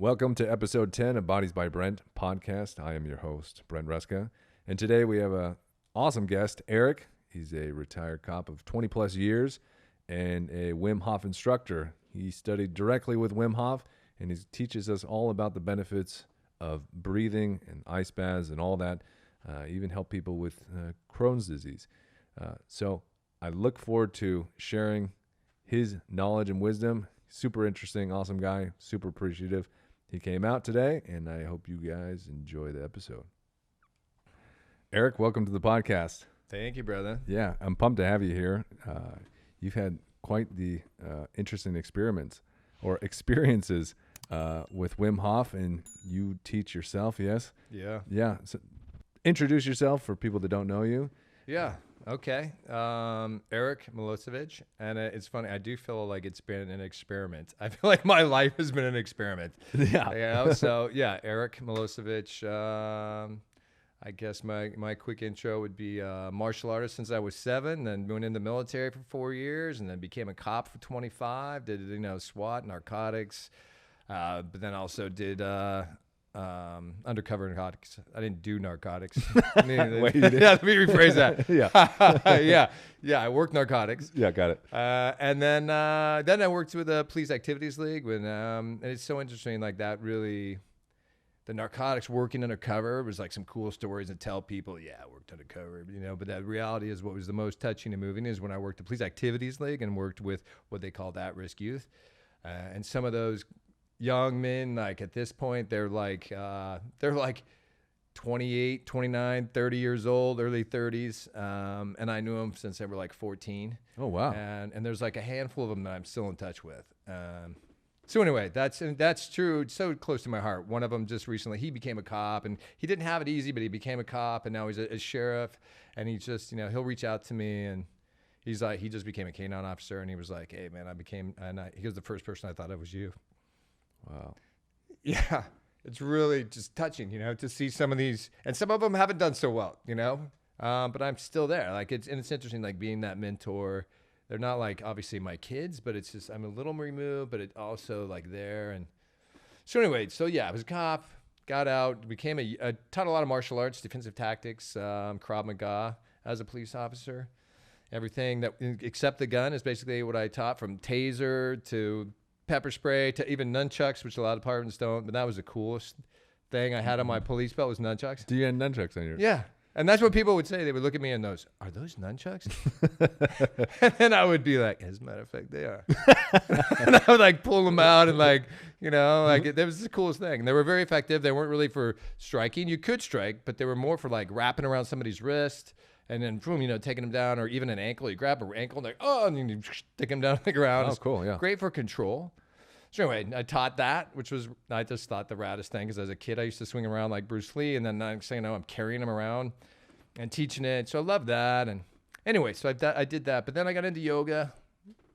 Welcome to episode 10 of Bodies by Brent podcast. I am your host, Brent Reska. And today we have an awesome guest, Eric. He's a retired cop of 20 plus years and a Wim Hof instructor. He studied directly with Wim Hof and he teaches us all about the benefits of breathing and ice baths and all that. Even help people with Crohn's disease. So I look forward to sharing his knowledge and wisdom. Super interesting, awesome guy, super appreciative. He came out today, and I hope you guys enjoy the episode. Eric, welcome to the podcast. Thank you, brother. Yeah, I'm pumped to have you here. You've had quite the interesting experiences with Wim Hof, and you teach yourself, yes? Yeah. Yeah. So introduce yourself for people that don't know you. Yeah. Okay. Eric Milosevich. And it's funny. I do feel like it's been an experiment. I feel like my life has been an experiment. Yeah. You know? So, yeah, Eric Milosevich. I guess my quick intro would be martial artist since I was 7, then went in the military for 4 years, and then became a cop for 25. Did, SWAT, Narcotics. But then also did undercover narcotics. I didn't do narcotics. Wait, you did? Yeah, let me rephrase that. Yeah. I worked narcotics. Yeah, got it. And then I worked with the Police Activities League. And it's so interesting, like that really, the narcotics working undercover was like some cool stories to tell people. Yeah, I worked undercover, But that reality is what was the most touching and moving is when I worked at the Police Activities League and worked with what they called at-risk youth, and some of those young men, like at this point, they're like 28, 29, 30 years old, early 30s. And I knew them since they were like 14. Oh, wow. And there's like a handful of them that I'm still in touch with. So anyway, that's true. It's so close to my heart. One of them just recently, he became a cop and he didn't have it easy, but he became a cop and now he's a sheriff, and he just, he'll reach out to me and he's like, he just became a canine officer and he was like, hey man, he was the first person I thought of was you. Wow. Yeah, it's really just touching, to see some of these, and some of them haven't done so well, but I'm still there. Like it's interesting, like being that mentor. They're not like obviously my kids, but it's just, I'm a little removed, but it also like there. And so anyway, I was a cop, got out, I taught a lot of martial arts, defensive tactics, Krav Maga as a police officer. Everything that, except the gun, is basically what I taught, from Taser to pepper spray to even nunchucks, which a lot of departments don't, but that was the coolest thing I had on my police belt was nunchucks. Do you have nunchucks on your? Yeah. And that's what people would say. They would look at me and are those nunchucks? And then I would be like, as a matter of fact, they are. And I would like pull them out and like, that was the coolest thing. And they were very effective. They weren't really for striking. You could strike, but they were more for like wrapping around somebody's wrist and then boom, taking them down, or even an ankle. You grab an ankle and like, and you stick them down on the ground. Oh, cool, yeah. Great for control. So anyway, I taught that, I just thought the raddest thing, because as a kid, I used to swing around like Bruce Lee, and then next thing you know, I'm carrying him around and teaching it. So I love that. And anyway, so I did that. But then I got into yoga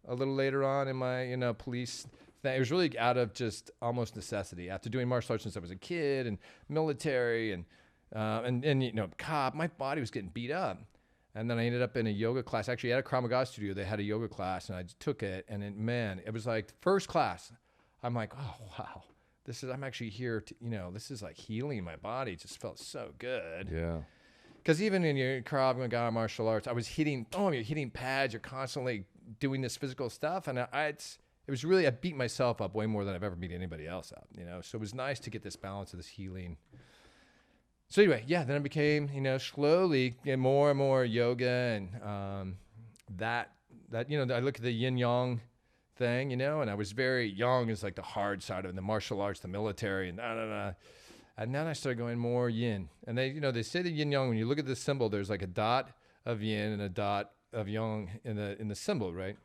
a little later on in my, police thing. It was really out of just almost necessity. After doing martial arts since I was a kid and military and cop, my body was getting beat up. And then I ended up in a yoga class. Actually, at a Krav Maga studio, they had a yoga class, and I took it. And it was like first class. I'm like, oh, wow, I'm actually here to, this is like healing my body. It just felt so good. Yeah. Because even in your Krav Maga martial arts, I was hitting pads. You're constantly doing this physical stuff. And it was really, I beat myself up way more than I've ever beat anybody else up, So it was nice to get this balance of this healing. So anyway, yeah, then I became, slowly more and more yoga, and that I look at the yin yang thing, and I was very young is like the hard side of it, the martial arts, the military, and and then I started going more yin. And they say the yin yang, when you look at the symbol, there's like a dot of yin and a dot of yang in the symbol, right?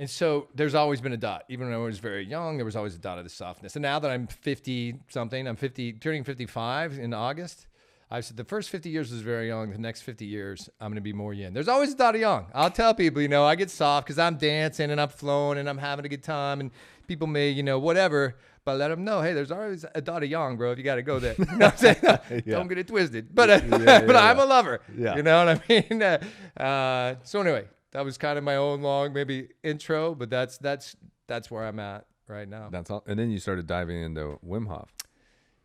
And so there's always been a dot. Even when I was very young, there was always a dot of the softness. And now that I'm 50-something, turning 55 in August, I've said the first 50 years was very young. The next 50 years, I'm going to be more yin. There's always a dot of yang. I'll tell people, I get soft because I'm dancing and I'm flowing and I'm having a good time. And people may, whatever. But I let them know, hey, there's always a dot of yang, bro, if you got to go there. You know what I'm saying? Yeah. Don't get it twisted. But I'm a lover. Yeah. You know what I mean? So anyway. That was kind of my own long maybe intro, but that's where I'm at right now. That's all. And then you started diving into Wim Hof.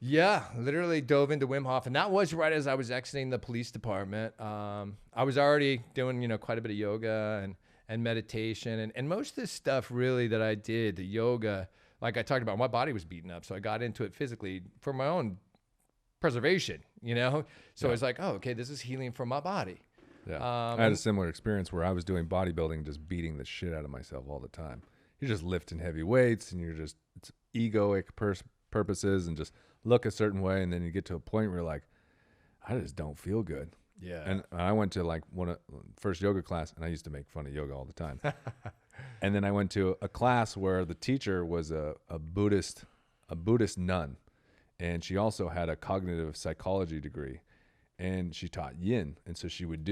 Yeah, literally dove into Wim Hof, and that was right as I was exiting the police department. I was already doing, quite a bit of yoga and meditation, and most of this stuff really that I did, the yoga, like I talked about, my body was beaten up, so I got into it physically for my own preservation, So I was like, oh, okay, this is healing for my body. Yeah, I had a similar experience where I was doing bodybuilding, just beating the shit out of myself all the time. You're just lifting heavy weights, and it's egoic purposes, and just look a certain way, and then you get to a point where you're like, I just don't feel good. Yeah. And I went to like first yoga class, and I used to make fun of yoga all the time. And then I went to a class where the teacher was a Buddhist nun, and she also had a cognitive psychology degree, and she taught yin. And so she would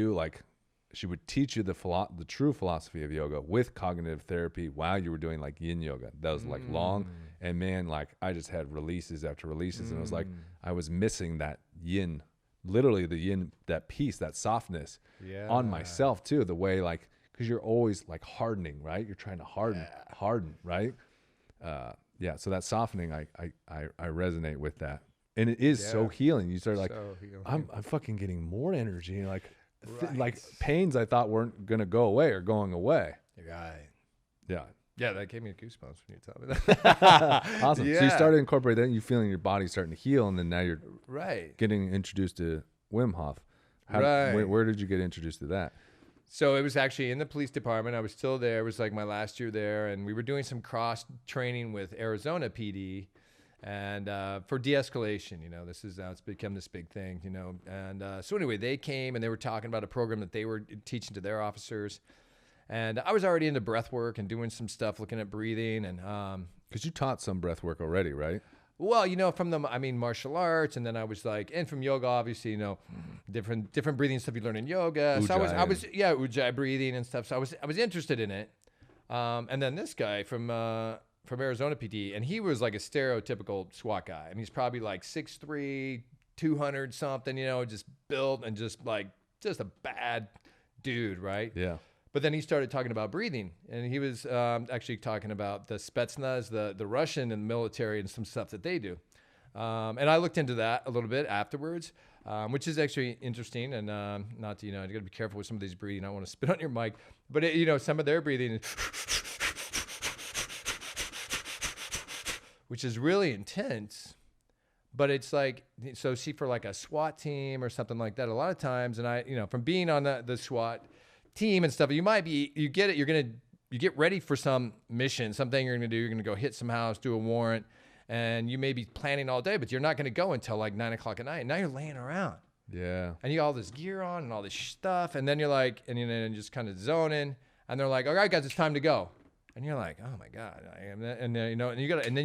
teach you the true philosophy of yoga with cognitive therapy while you were doing like yin yoga. That was like long. And man, like I just had releases after releases, and it was like I was missing that yin, literally the yin, that peace, that softness on myself too. The way, like, because you're always like hardening, right? You're trying to harden, right? So that softening, I resonate with that, and it is so healing. You start like, I'm fucking getting more energy, like. Right. Like pains I thought weren't going to go away are going away. Right. Yeah. Yeah, that gave me goosebumps when you tell me that. Awesome. Yeah. So you started incorporating that, you feeling your body starting to heal, and then now you're getting introduced to Wim Hof. Where did you get introduced to that? So it was actually in the police department. I was still there. It was like my last year there, and we were doing some cross training with Arizona PD. And for de-escalation, this is it's become this big thing, And so anyway, they came and they were talking about a program that they were teaching to their officers. And I was already into breath work and doing some stuff, looking at breathing. And because you taught some breath work already, right? Well, from martial arts, and then I was like, and from yoga, obviously, different breathing stuff you learn in yoga. Ujjayi. So I was Ujjayi breathing and stuff. So I was interested in it. And then this guy from Arizona PD, and he was like a stereotypical SWAT guy. I mean, he's probably like 6'3", 200 something, just built and just a bad dude, right? Yeah. But then he started talking about breathing, and he was actually talking about the Spetsnaz, the Russian and military, and some stuff that they do. And I looked into that a little bit afterwards, which is actually interesting. And not to, you got to be careful with some of these breathing. I don't want to spit on your mic, but some of their breathing is which is really intense, but it's like, so see, for like a SWAT team or something like that, a lot of times, and I, from being on the SWAT team and stuff, you get ready for some mission, something you're going to do. You're going to go hit some house, do a warrant, and you may be planning all day, but you're not going to go until like 9 o'clock at night. Now you're laying around. Yeah. And you got all this gear on and all this stuff. And then you're like, and you're just kind of zoning, and they're like, all right, guys, it's time to go. And you're like, oh my God. And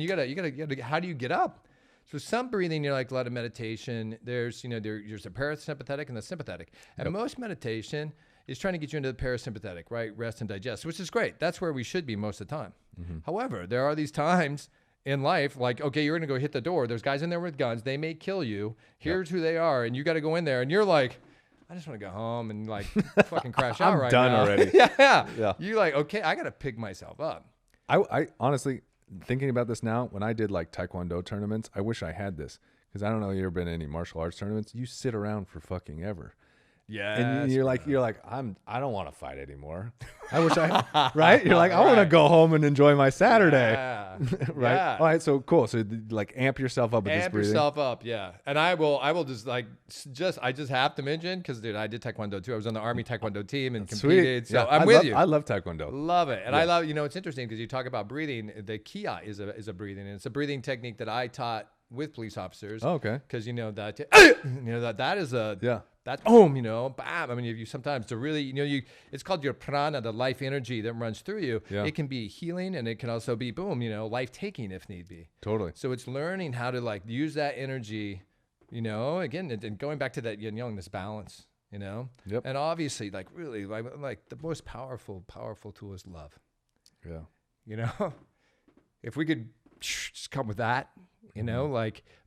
you gotta, how do you get up? So some breathing, like a lot of meditation, there's the parasympathetic and the sympathetic. And most meditation is trying to get you into the parasympathetic, right? Rest and digest, which is great. That's where we should be most of the time. Mm-hmm. However, there are these times in life, like, okay, you're going to go hit the door. There's guys in there with guns. They may kill you. Here's who they are. And you got to go in there, and you're like, I just want to go home and like fucking crash out right now. I'm done already. Yeah. You're like, okay, I got to pick myself up. I honestly, thinking about this now, when I did like Taekwondo tournaments, I wish I had this, because I don't know if you've ever been to any martial arts tournaments. You sit around for fucking ever. Yeah. And you're like, I don't want to fight anymore. I wish I, right? You're like, I want to go home and enjoy my Saturday. Yeah. Right. Yeah. All right. So cool. So like amp yourself up with this breathing. Amp yourself up. Yeah. And I will just I just have to mention, because dude, I did Taekwondo too. I was on the Army Taekwondo team and competed. Sweet. So I'm with you. I love Taekwondo. Love it. And I love, it's interesting because you talk about breathing. The Kia is a breathing, and it's a breathing technique that I taught with police officers. Oh, okay. Because that is a, that's bam. I mean, if you sometimes to really, it's called your prana, the life energy that runs through you. Yeah. It can be healing, and it can also be life taking if need be. Totally. So it's learning how to like use that energy, again, and going back to that yin yang, this balance, Yep. And obviously, like really, like the most powerful tool is love. Yeah. If we could just come with that.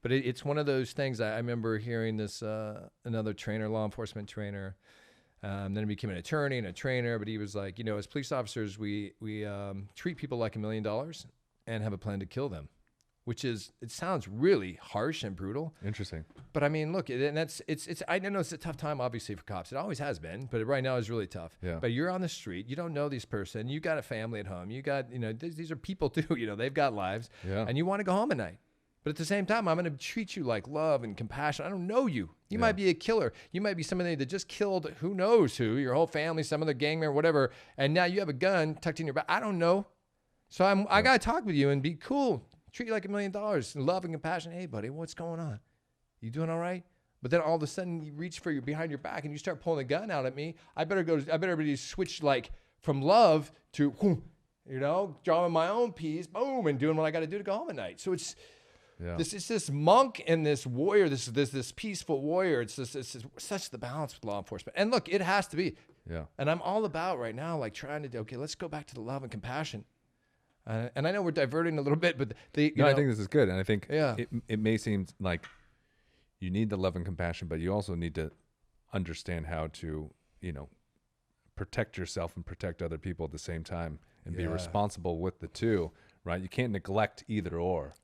But it's one of those things. I remember hearing this, another trainer, law enforcement trainer, then he became an attorney and a trainer, but he was like, as police officers, we treat people like $1 million, and have a plan to kill them, which is, it sounds really harsh and brutal. Interesting. But I mean, look, and it's I know it's a tough time, obviously, for cops. It always has been, but right now is really tough. Yeah. But you're on the street, you don't know this person, you got a family at home, you got, these are people too, they've got lives, Yeah. and you want to go home at night. But at the same time, I'm going to treat you like love and compassion. I don't know you. You might be a killer. You might be somebody that just killed who knows who, your whole family, some other gang member, whatever. And now you have a gun tucked in your back. I don't know. So I got to talk with you and be cool. Treat you like $1 million. Love and compassion. Hey, buddy, what's going on? You doing all right? But then all of a sudden you reach for your behind your back and you start pulling a gun out at me. I better be switch like from love to, drawing my own piece, boom, and doing what I got to do to go home at night. So it's this monk and this warrior, this peaceful warrior. It's such the balance with law enforcement. And look, it has to be. Yeah. And I'm all about right now, like trying to do, okay, let's go back to the love and compassion. And I know we're diverting a little bit, but I think this is good. And I think Yeah. it may seem like you need the love and compassion, but you also need to understand how to, protect yourself and protect other people at the same time and be responsible with the two, right? You can't neglect either or.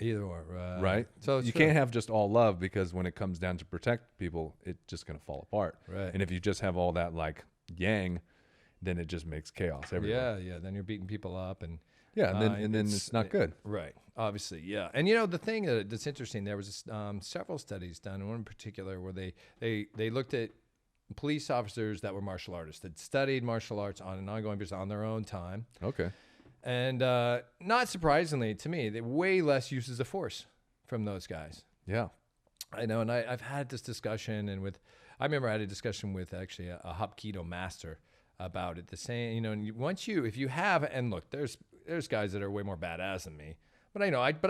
Right? So you can't have just all love, because when it comes down to protect people, it's just going to fall apart. Right. And if you just have all that like yang, then it just makes chaos everywhere. Yeah. Then you're beating people up and and then it's not good. Right. Obviously. Yeah. And the thing that's interesting, there was several studies done, one in particular where they looked at police officers that were martial artists, that studied martial arts on an ongoing basis on their own time. Okay. And not surprisingly to me, they way less uses of force from those guys. Yeah. I know. And I've had this discussion I remember I had a discussion with actually a Hapkido master about it. The same, and if you have, and look, there's guys that are way more badass than me, but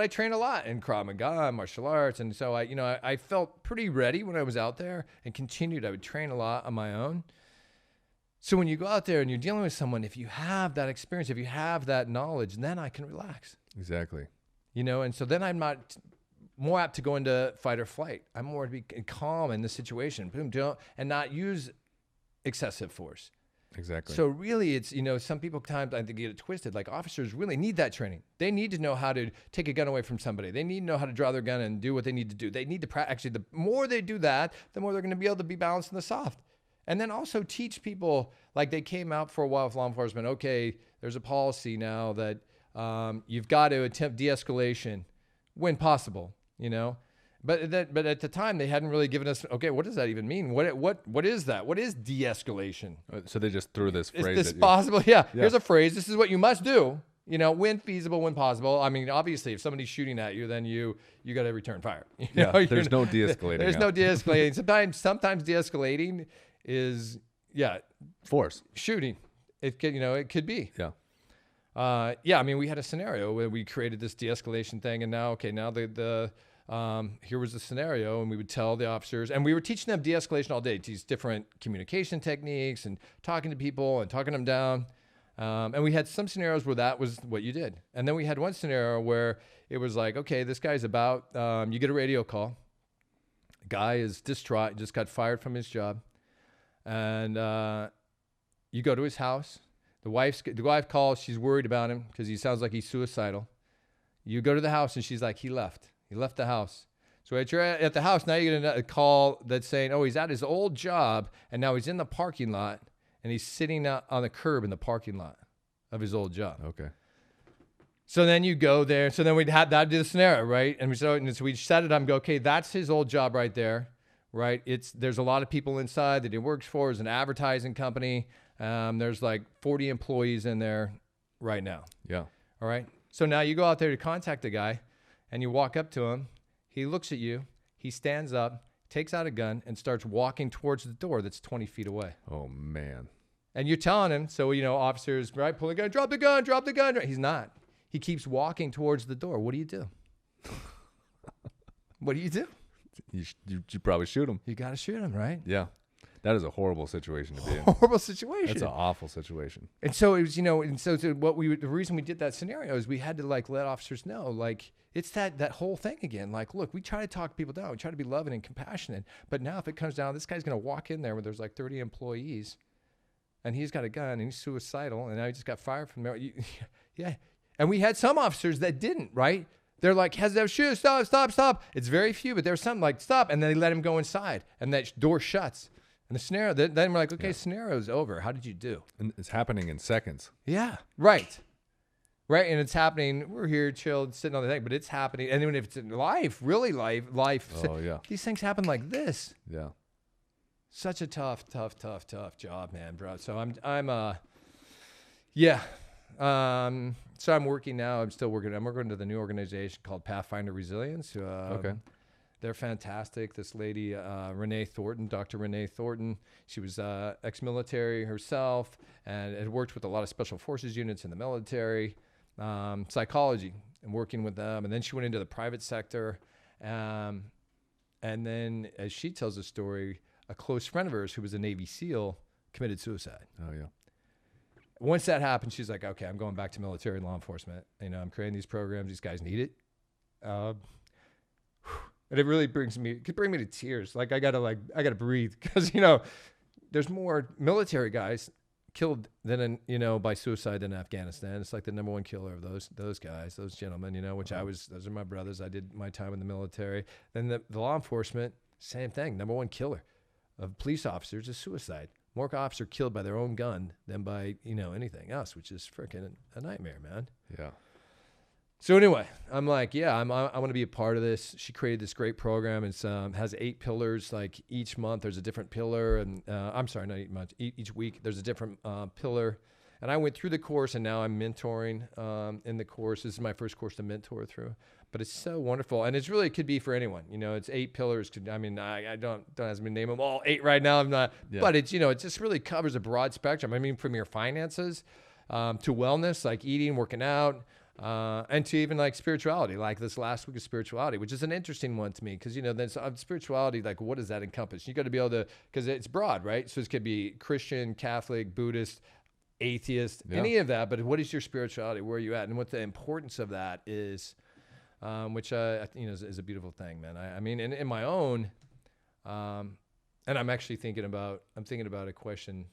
I train a lot in Krav Maga, martial arts. And so I felt pretty ready when I was out there and continued. I would train a lot on my own. So when you go out there and you're dealing with someone, if you have that experience, if you have that knowledge, then I can relax. Exactly. And so then I'm not more apt to go into fight or flight. I'm more to be calm in the situation, boom, and not use excessive force. Exactly. So really it's, some people times I think get it twisted. Like officers really need that training. They need to know how to take a gun away from somebody. They need to know how to draw their gun and do what they need to do. They need to actually, the more they do that, the more they're going to be able to be balanced in the soft. And then also teach people, like they came out for a while with law enforcement. Okay, there's a policy now that you've got to attempt de-escalation when possible, But at the time they hadn't really given us, okay, what does that even mean? What is that? What is de-escalation? So they just threw this phrase. Is this possible? Yeah. Here's a phrase. This is what you must do. When feasible, when possible. I mean, obviously, if somebody's shooting at you, then you got to return fire. There's no de-escalating. There's no de-escalating. Sometimes de-escalating is force shooting. It could it could be. Yeah. I mean, we had a scenario where we created this de-escalation thing, and now here was the scenario, and we would tell the officers, and we were teaching them de-escalation all day, these different communication techniques and talking to people and talking them down. And we had some scenarios where that was what you did. And then we had one scenario where it was like, okay, this guy's about, you get a radio call. The guy is distraught, just got fired from his job. And you go to his house. The wife calls, she's worried about him because he sounds like he's suicidal. You go to the house and she's like, he left the house. So you're at the house, now you get a call that's saying, oh, he's at his old job and now he's in the parking lot and he's sitting out on the curb in the parking lot of his old job. Okay. So then you go there. So then we'd have that do the scenario, right? And so we set it up and go, okay, that's his old job right there, right? There's a lot of people inside that he works for. It's an advertising company. There's like 40 employees in there right now. Yeah. All right. So now you go out there to contact the guy and you walk up to him. He looks at you. He stands up, takes out a gun and starts walking towards the door that's 20 feet away. Oh, man. And you're telling him, so, officers, right, pull the gun, drop the gun. He's not. He keeps walking towards the door. What do you do? What do you do? You probably shoot him. You got to shoot him, right? Yeah. That is a horrible situation to be in. Horrible situation. That's an awful situation. And so it was, the reason we did that scenario is we had to let officers know, it's that whole thing again. Look, we try to talk people down. We try to be loving and compassionate. But now if it comes down, this guy's going to walk in there where there's 30 employees and he's got a gun and he's suicidal and now he just got fired from there. Yeah. And we had some officers that didn't, right? They're like, has that shoe, stop. It's very few, but there was something like, stop. And then they let him go inside and that door shuts. And the scenario, then we're like, okay, scenario's over. How did you do? And it's happening in seconds. Yeah, right. Right, and it's happening. We're here, chilled, sitting on the thing, but it's happening. And even if it's in life, really life. Oh, yeah. These things happen like this. Yeah. Such a tough job, man, bro. So so I'm working now. I'm still working. I'm working to the new organization called Pathfinder Resilience. Okay. They're fantastic. This lady, Dr. Renee Thornton, she was ex-military herself and had worked with a lot of special forces units in the military, psychology, and working with them. And then she went into the private sector. And then, as she tells the story, a close friend of hers who was a Navy SEAL committed suicide. Oh, yeah. Once that happened, she's like, okay, I'm going back to military law enforcement. I'm creating these programs. These guys need it. And it really could bring me to tears. Like I gotta breathe because, there's more military guys killed than by suicide in Afghanistan. It's like the number one killer of those guys, those gentlemen, which those are my brothers. I did my time in the military. Then the law enforcement, same thing. Number one killer of police officers is suicide. More cops are killed by their own gun than by, anything else, which is freaking a nightmare, man. Yeah. So anyway, I'm like, I want to be a part of this. She created this great program. It's has 8 pillars. Like each month there's a different pillar, and I'm sorry, not 8 months. Each week there's a different pillar. And I went through the course, and now I'm mentoring in the course. This is my first course to mentor through, but it's so wonderful, and it could be for anyone. It's 8 pillars. I don't ask me to name them all 8 right now. I'm not, but it's it just really covers a broad spectrum. From your finances to wellness, like eating, working out. And to even like spirituality, like this last week of spirituality, which is an interesting one to me because, then spirituality, like what does that encompass? You got to be able to, because it's broad, right? So it could be Christian, Catholic, Buddhist, atheist, any of that. But what is your spirituality? Where are you at? And what the importance of that is, which is a beautiful thing, man. In my own, and I'm actually thinking about a question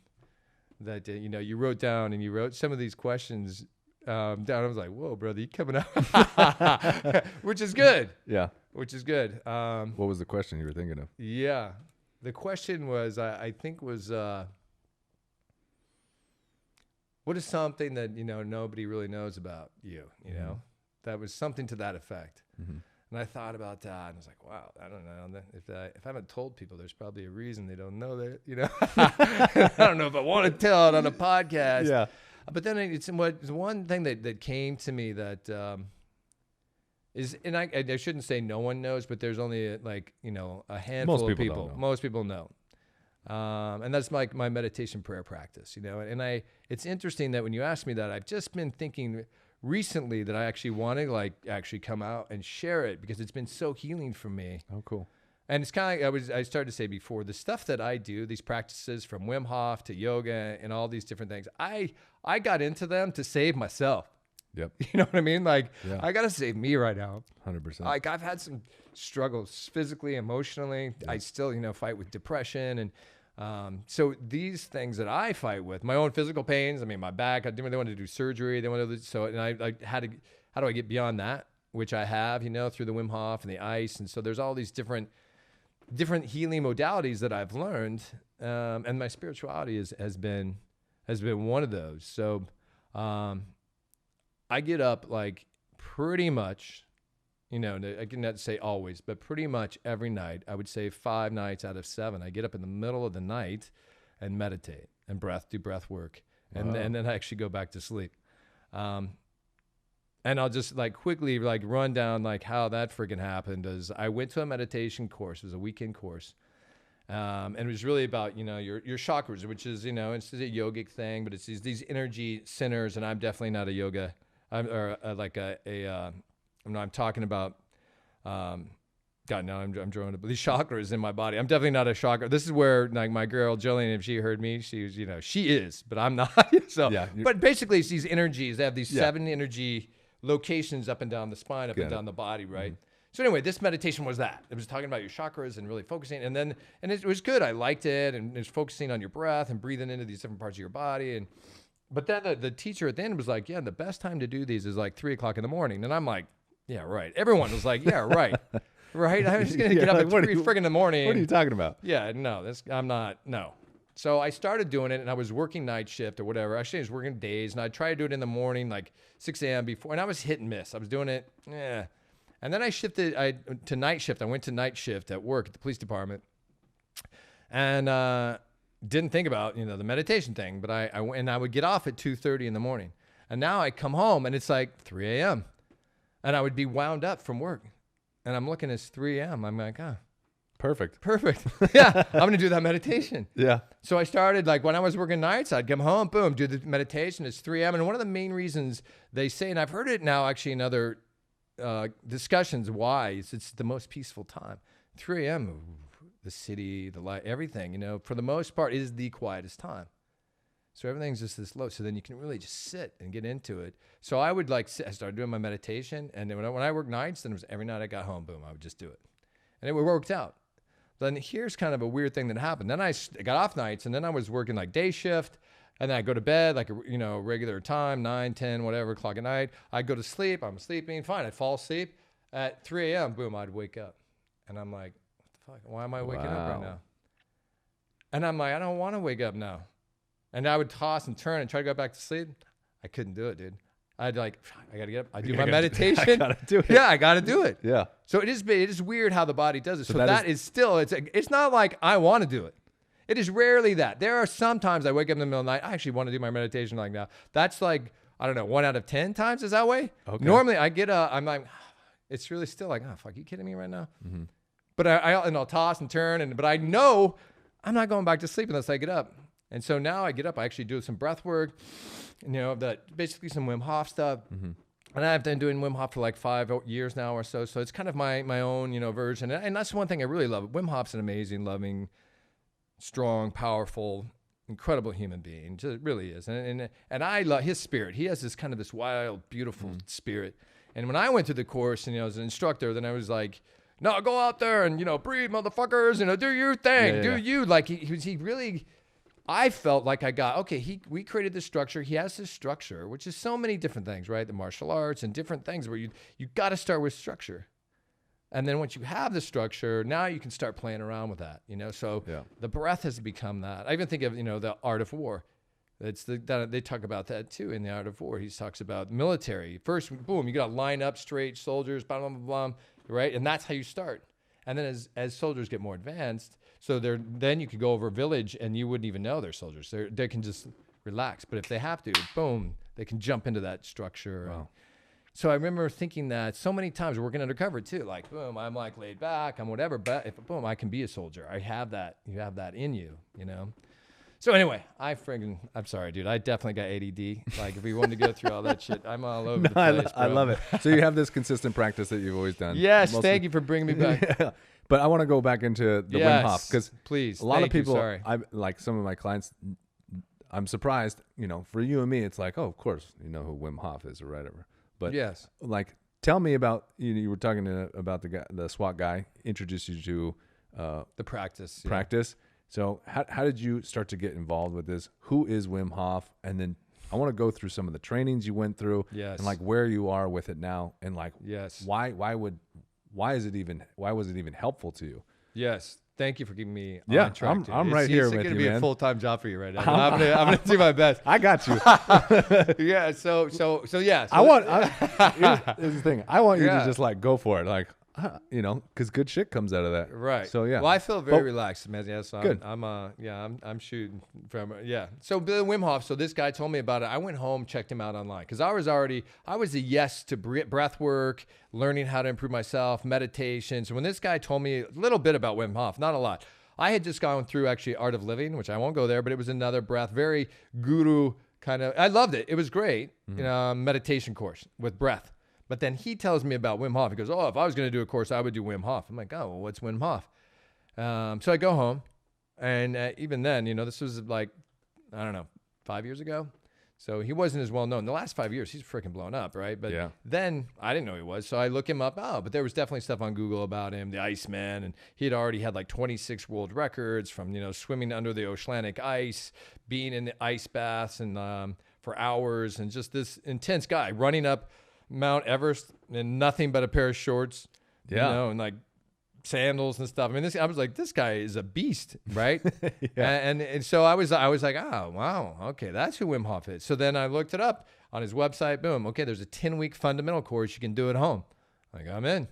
that, you wrote down, and you wrote some of these questions down. I was like, whoa, brother, you coming out, which is good. Yeah. Which is good. What was the question you were thinking of? Yeah. The question was, I think was, what is something that, nobody really knows about you, that was something to that effect. Mm-hmm. And I thought about that, and I was like, wow, I don't know. If I haven't told people, there's probably a reason they don't know that, I don't know if I want to tell it on a podcast. Yeah. But then it's one thing that came to me that is, and I shouldn't say no one knows, but there's only a handful of people. Most people know. And that's like my meditation prayer practice, and it's interesting that when you ask me that, I've just been thinking recently that I actually want to actually come out and share it because it's been so healing for me. Oh, cool. And it's kind of like I started to say before, the stuff that I do, these practices from Wim Hof to yoga and all these different things, I got into them to save myself. Yep. You know what I mean? I got to save me right now. 100%. I've had some struggles physically, emotionally. Yep. I still, fight with depression. And so these things that I fight with, my own physical pains, my back, they wanted to do surgery. They wanted to, and I had to, how do I get beyond that? Which I have, through the Wim Hof and the ice. And so there's all these different healing modalities that I've learned, and my spirituality has been one of those. So I get up pretty much, I cannot say always, but pretty much every night. I would say 5 nights out of 7, I get up in the middle of the night and meditate and do breath work, and then I actually go back to sleep. And I'll just quickly run down how that friggin' happened. Is I went to a meditation course. It was a weekend course. And it was really about, your chakras, which is, it's a yogic thing, but it's these energy centers. And I'm definitely not a yoga. I'm talking about, God, now I'm drawing these chakras in my body. I'm definitely not a chakra. This is where my girl Jillian, if she heard me, she was, she is, but I'm not. So, yeah, but basically it's these energies. They have these 7 energy locations up and down the spine, up and down the body, right? Mm-hmm. So anyway, this meditation was that. It was talking about your chakras and really focusing. And it was good. I liked it. And it was focusing on your breath and breathing into these different parts of your body. But then the teacher at the end was like, yeah, the best time to do these is like 3 o'clock in the morning. And I'm like, yeah, right. Everyone was like, yeah, right. Right. I'm just going to get up at 3 friggin' in the morning. What are you talking about? Yeah, no, I'm not. No. So I started doing it, and I was working night shift or whatever. Actually, I was working days, and I tried to do it in the morning, like 6 a.m. before, and I was hit and miss. I was doing it, yeah. And then I shifted to night shift. I went to night shift at work at the police department, and didn't think about the meditation thing. But I would get off at 2:30 in the morning, and now I come home and it's like 3 a.m. and I would be wound up from work, and I'm looking at 3 a.m. I'm like, Perfect. Yeah, I'm going to do that meditation. Yeah. So I started, like, when I was working nights, I'd come home, boom, do the meditation. It's 3 a.m. And one of the main reasons they say, and I've heard it now actually in other discussions, why, it's the most peaceful time. 3 a.m., the city, the light, everything, for the most part, is the quietest time. So everything's just this low. So then you can really just sit and get into it. So I would I started doing my meditation. And then when I worked nights, then it was every night I got home, boom, I would just do it. And it worked out. Then here's kind of a weird thing that happened. Then I got off nights, and then I was working like day shift, and then I go to bed like regular time, 9, 10, whatever o'clock at night. I'd go to sleep. I'm sleeping, fine. I'd fall asleep at 3 a.m. Boom, I'd wake up, and I'm like, what the fuck? Why am I waking up right now? And I'm like, I don't want to wake up now. And I would toss and turn and try to go back to sleep. I couldn't do it, dude. I gotta get up. I do my meditation. I gotta do it. Yeah, I gotta do it. Yeah. So it is weird how the body does it. So that is still, it's not like I want to do it. It is rarely that. There are some times I wake up in the middle of the night, I actually want to do my meditation like now. That's like, I don't know, 1 out of 10 times is that way. Okay. Normally I get I'm like, it's really still like, oh, fuck, you kidding me right now? Mm-hmm. But I'll toss and turn, but I know I'm not going back to sleep unless I get up. And so now I get up, I actually do some breath work, basically some Wim Hof stuff. Mm-hmm. And I've been doing Wim Hof for like 5 years now or so. So it's kind of my own, version. And that's one thing I really love. Wim Hof's an amazing, loving, strong, powerful, incredible human being. Just really is. And I love his spirit. He has this wild, beautiful spirit. And when I went through the course and, as an instructor, then I was like, no, go out there and, breathe, motherfuckers, do your thing, you. Like he really... I felt like I got, okay, we created this structure. He has this structure, which is so many different things, right? The martial arts and different things where you got to start with structure. And then once you have the structure, now you can start playing around with that, So the breath has become that. I even think of, the art of war. They talk about that too in the art of war. He talks about military. First, boom, you got to line up straight, soldiers, blah, blah, blah, blah, right? And that's how you start. And then as soldiers get more advanced, so then you could go over a village and you wouldn't even know they're soldiers. They can just relax. But if they have to, boom, they can jump into that structure. Wow. So I remember thinking that so many times working undercover too, like, boom, I'm like laid back, I'm whatever. But boom, I can be a soldier. I have that. You have that in you, So anyway, I'm sorry, dude. I definitely got ADD. Like if we wanted to go through all that shit, I'm all over the place, bro. I love it. So you have this consistent practice that you've always done. Yes, thank you for bringing me back. Yeah. But I want to go back into the Wim Hof because please, a lot of people, like some of my clients, I'm surprised, for you and me, it's like, oh, of course, you know who Wim Hof is or whatever. But yes, like, tell me about, you were talking about the SWAT guy introduced you to the practice. Practice. So how did you start to get involved with this? Who is Wim Hof? And then I want to go through some of the trainings you went through, yes, and like where you are with it now, and like, yes, why was it even helpful to you? Yes. Thank you for giving me on track. I'm right here with you, man. It's going to be a full-time job for you right now. I'm going to do my best. I got you. Yeah. So yeah. Here's the thing. I want you to just like go for it. Like, because good shit comes out of that. Right. So yeah. Well, I feel very relaxed, man. Yeah. So good. I'm shooting from So Bill Wim Hof. So this guy told me about it. I went home, checked him out online because I was a yes to breath work, learning how to improve myself, meditation. So when this guy told me a little bit about Wim Hof, not a lot. I had just gone through actually Art of Living, which I won't go there, but it was another breath, very guru kind of. I loved it. It was great. Meditation course with breath. But then he tells me about Wim Hof. He goes, oh, if I was going to do a course, I would do Wim Hof. I'm like, oh, well, what's Wim Hof? So I go home. And even then, this was like, I don't know, 5 years ago. So he wasn't as well known. The last 5 years, he's freaking blown up, right? But then I didn't know he was. So I look him up. Oh, but there was definitely stuff on Google about him, the Iceman. And he had already had like 26 world records from, swimming under the oceanic ice, being in the ice baths and for hours, and just this intense guy running up Mount Everest in nothing but a pair of shorts, you know, and like sandals and stuff. I mean, I was like, this guy is a beast, right? and so I was like, oh, wow, okay, that's who Wim Hof is. So then I looked it up on his website. Boom, okay, there's a 10-week fundamental course you can do at home. Like, I'm in.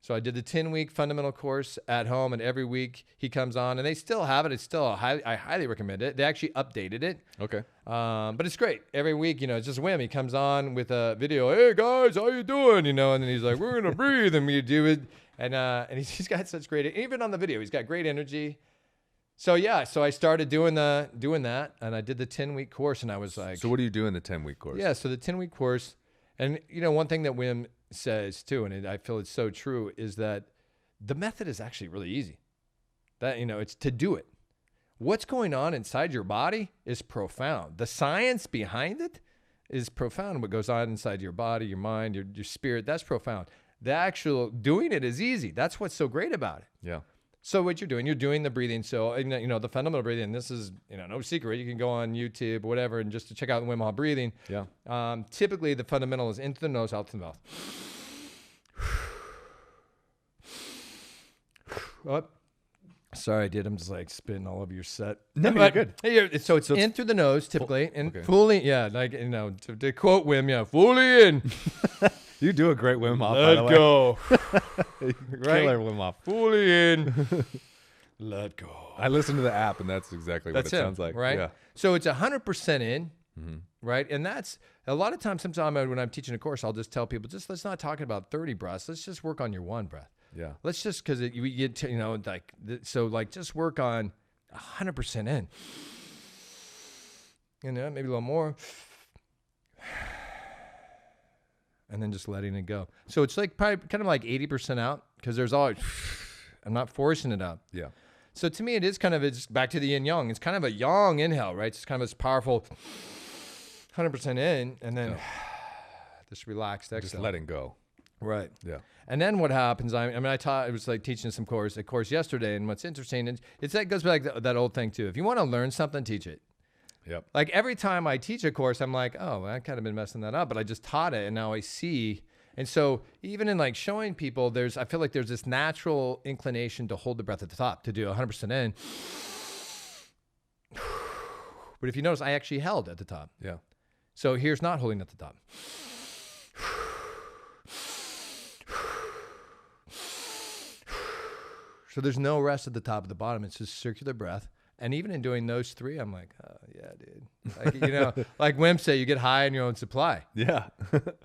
So I did the 10-week fundamental course at home, and every week he comes on, and they still have it. It's still I highly recommend it. They actually updated it. Okay. But it's great. Every week, you know, it's just Wim. He comes on with a video. Hey guys, how you doing? You know, and then he's like, we're gonna breathe, and we do it. And he's got such great, even on the video, he's got great energy. So yeah, so I started doing that, and I did the 10-week course, and I was like, so what do you do in the 10-week course? Yeah, so the 10-week course, and you know, one thing that Wim says too, and I feel it's so true, is that the method is actually really easy. That, you know, it's to do it. What's going on inside your body is profound. The science behind it is profound. What goes on inside your body, your mind, your spirit, that's profound. The actual doing it is easy. That's what's so great about it. Yeah. So what you're doing the breathing. So, you know, the fundamental breathing, this is, you know, no secret. You can go on YouTube or whatever and just to check out the Wim Hof breathing. Yeah. Typically, the fundamental is into the nose, out to the mouth. Oh, sorry, I did. I'm just like spitting all over your set. No, you're good. So it's in through the nose typically, and fully, yeah, like, you know, to quote Wim, yeah, fully in. You do a great Wim Hof. Let go. Right? Killer Wim Hof. Fully in. Let go. I listened to the app, and that's exactly what it sounds like. Right? Yeah. So it's 100% in, right? And that's a lot of times. Sometimes when I'm teaching a course, I'll just tell people, just let's not talk about 30 breaths. Let's just work on your one breath. Yeah. Let's just, because you get to, you know, like, so like just work on 100% in. You know, maybe a little more. And then just letting it go. So it's like probably kind of like 80% out, because there's always, I'm not forcing it out. Yeah. So to me, it is kind of, it's back to the yin yang. It's kind of a yang inhale, right? It's kind of this powerful 100% in, and then this relaxed exhale. Just letting go. Right. Yeah. And then what happens, I was like teaching a course yesterday, and what's interesting is that goes back to that old thing too. If you want to learn something, teach it. Yep. Like every time I teach a course, I'm like, oh, I kind of been messing that up, but I just taught it, and now I see. And so even in like showing people, I feel like there's this natural inclination to hold the breath at the top, to do 100% in. But if you notice, I actually held at the top. Yeah. So here's not holding at the top. So there's no rest at the top of the bottom. It's just circular breath. And even in doing those three, I'm like, oh, yeah, dude. Like, you know, like Wim say, you get high in your own supply. Yeah.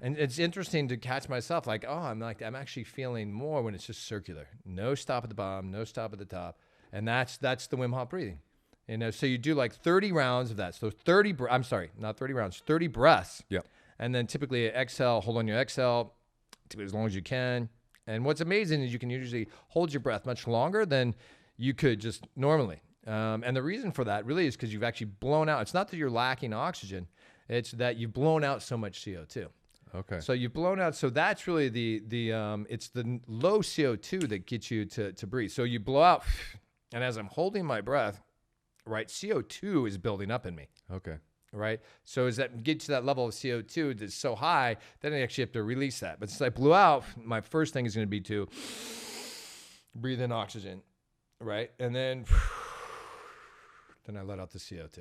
And it's interesting to catch myself like, oh, I'm actually feeling more when it's just circular. No stop at the bottom, no stop at the top. And that's the Wim Hof breathing. You know, so you do like 30 rounds of that. So 30 breaths. Yeah. And then typically exhale, hold on your exhale as long as you can. And what's amazing is you can usually hold your breath much longer than you could just normally. And the reason for that really is because you've actually blown out. It's not that you're lacking oxygen. It's that you've blown out so much CO2. Okay. So you've blown out. So that's really it's the low CO2 that gets you to breathe. So you blow out. And as I'm holding my breath, right, CO2 is building up in me. Okay. Right. So as that gets to that level of CO2 that's so high, then I actually have to release that. But since I blew out, my first thing is going to be to breathe in oxygen. Right. And then I let out the CO2.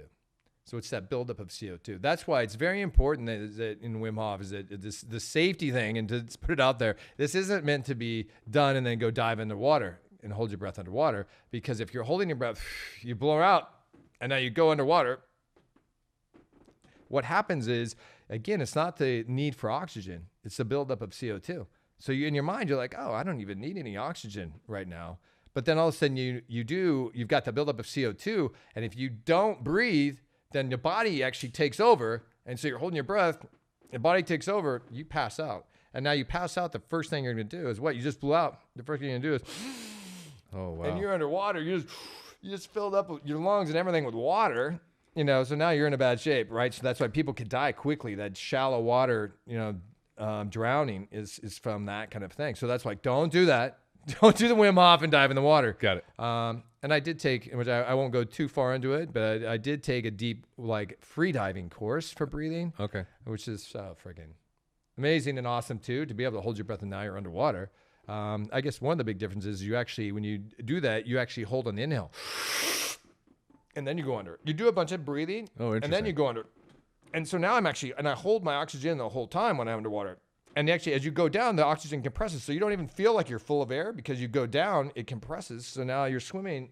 So it's that buildup of CO2. That's why it's very important that in Wim Hof is that the safety thing, and to put it out there, this isn't meant to be done and then go dive into water and hold your breath underwater. Because if you're holding your breath, you blow out, and now you go underwater. What happens is, again, it's not the need for oxygen. It's the buildup of CO2. So in your mind, you're like, oh, I don't even need any oxygen right now. But then all of a sudden you've got the buildup of CO2. And if you don't breathe, then your body actually takes over. And so you're holding your breath, your body takes over, you pass out. And now you pass out, the first thing you're going to do is what? You just blew out. The first thing you're going to do is, oh, wow. And you're underwater. You just filled up your lungs and everything with water. You know, so now you're in a bad shape, right? So that's why people could die quickly. That shallow water, drowning is from that kind of thing. So that's why don't do that. Don't do the Wim Hof and dive in the water. Got it. And I did take, which I won't go too far into it, but I did take a deep, like, free diving course for breathing. Okay. Which is freaking amazing and awesome too, to be able to hold your breath and now you're underwater. I guess one of the big differences is you actually, when you do that, you actually hold on the inhale. And then you go under. You do a bunch of breathing. Oh, interesting. And then you go under. And so now and I hold my oxygen the whole time when I'm underwater. And actually, as you go down, the oxygen compresses. So you don't even feel like you're full of air because you go down, it compresses. So now you're swimming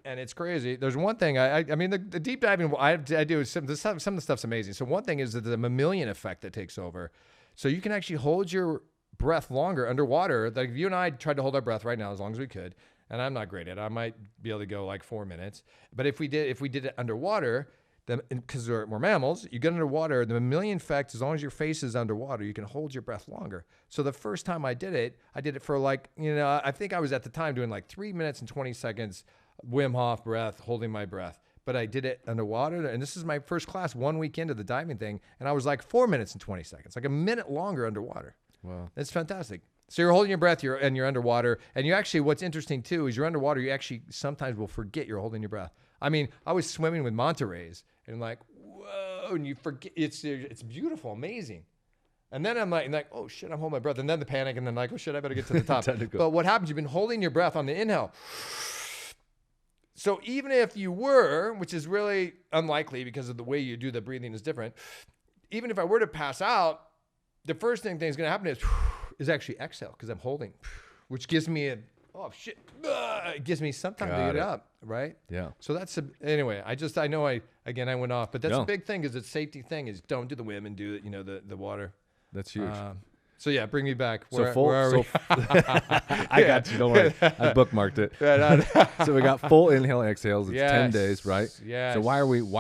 and it's crazy. There's one thing, I mean, the deep diving I do is some of the stuff's amazing. So one thing is that the mammalian effect that takes over. So you can actually hold your breath longer underwater. Like if you and I tried to hold our breath right now as long as we could, and I'm not great at it, I might be able to go like 4 minutes. But if we did it underwater, because we're mammals, you get underwater, the mammalian effect, as long as your face is underwater, you can hold your breath longer. So the first time I did it for like, I think I was at the time doing like 3 minutes and 20 seconds Wim Hof breath, holding my breath. But I did it underwater, and this is my first class 1 week into the diving thing, and I was like 4 minutes and 20 seconds, like a minute longer underwater. Wow. It's fantastic. So you're holding your breath, you're underwater, and you actually, what's interesting too is you're underwater, you actually sometimes will forget you're holding your breath. I mean, I was swimming with manta rays, and like, whoa, and you forget, it's beautiful, amazing. And then I'm like, oh shit, I'm holding my breath, and then the panic, and then like, oh shit, I better get to the top. But what happens, you've been holding your breath on the inhale. So even if you were, which is really unlikely because of the way you do the breathing is different, even if I were to pass out, the first thing that's going to happen is actually exhale because I'm holding, which gives me it gives me some time to get up, right? Yeah. So anyway, I know I went off, but that's a big thing is a safety thing is don't do the Wim and do the water. That's huge. So yeah, bring me back. Where are we? I got you. Don't worry. I bookmarked it. So we got full inhale, exhales. It's 10 days, right? Yes. So why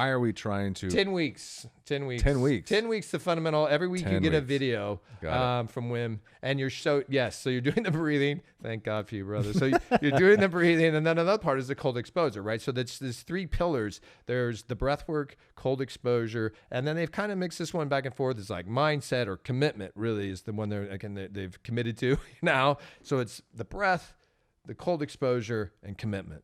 are we trying to 10 weeks? 10 weeks. 10 weeks. 10 weeks. The fundamental. Every week you get a video from Wim, and so you're doing the breathing. Thank God for you, brother. So you're doing the breathing, and then another part is the cold exposure, right? So there's 3 pillars. There's the breath work, cold exposure, and then they've kind of mixed this one back and forth. It's like mindset or commitment. Really is the one they've committed to now. So it's the breath, the cold exposure, and commitment.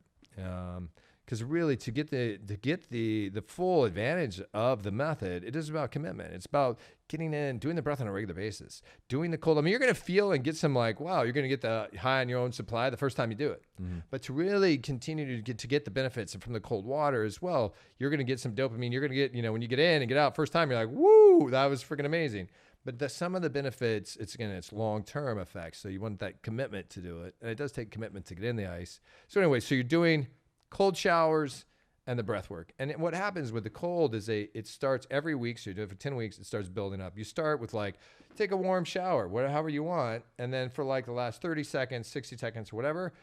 Because really, to get the full advantage of the method, it is about commitment. It's about getting in, doing the breath on a regular basis, doing the cold. I mean, you're going to feel and get some like, wow, you're going to get the high on your own supply the first time you do it. Mm-hmm. But to really continue to get the benefits from the cold water as well, you're going to get some dopamine. You're going to get, when you get in and get out first time, you're like, woo, that was freaking amazing. But some of the benefits, it's long-term effects. So you want that commitment to do it. And it does take commitment to get in the ice. So anyway, so you're doing cold showers and the breath work. And what happens with the cold is it starts every week. So you do it for 10 weeks, it starts building up. You start with like, take a warm shower, however you want. And then for like the last 30 seconds, 60 seconds, whatever,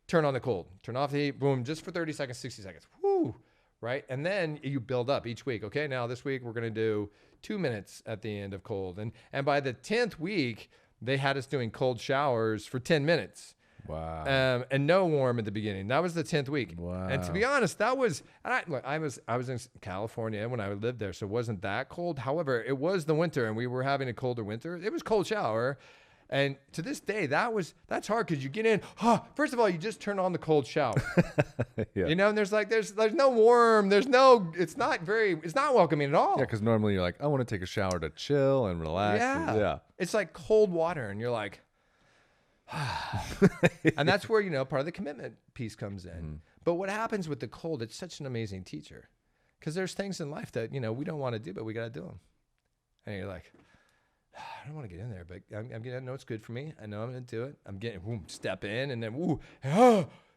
turn on the cold. Turn off the heat, boom, just for 30 seconds, 60 seconds. Whoo, right? And then you build up each week. Okay, now this week we're going to do 2 minutes at the end of cold. And by the 10th week, they had us doing cold showers for 10 minutes. Wow. And no warm at the beginning. That was the 10th week. Wow. And to be honest, I was in California when I lived there, so it wasn't that cold. However, it was the winter and we were having a colder winter. It was cold shower. And to this day, that's hard because you get in. First of all, you just turn on the cold shower. Yeah. And there's no warm. It's not welcoming at all. Yeah, because normally you're like, I want to take a shower to chill and relax. Yeah. It's like cold water, and you're like, and that's where, part of the commitment piece comes in. Mm-hmm. But what happens with the cold, it's such an amazing teacher because there's things in life that, we don't want to do, but we got to do them. And you're like, I don't want to get in there, but I know it's good for me. I know I'm going to do it. I'm getting, step in and then,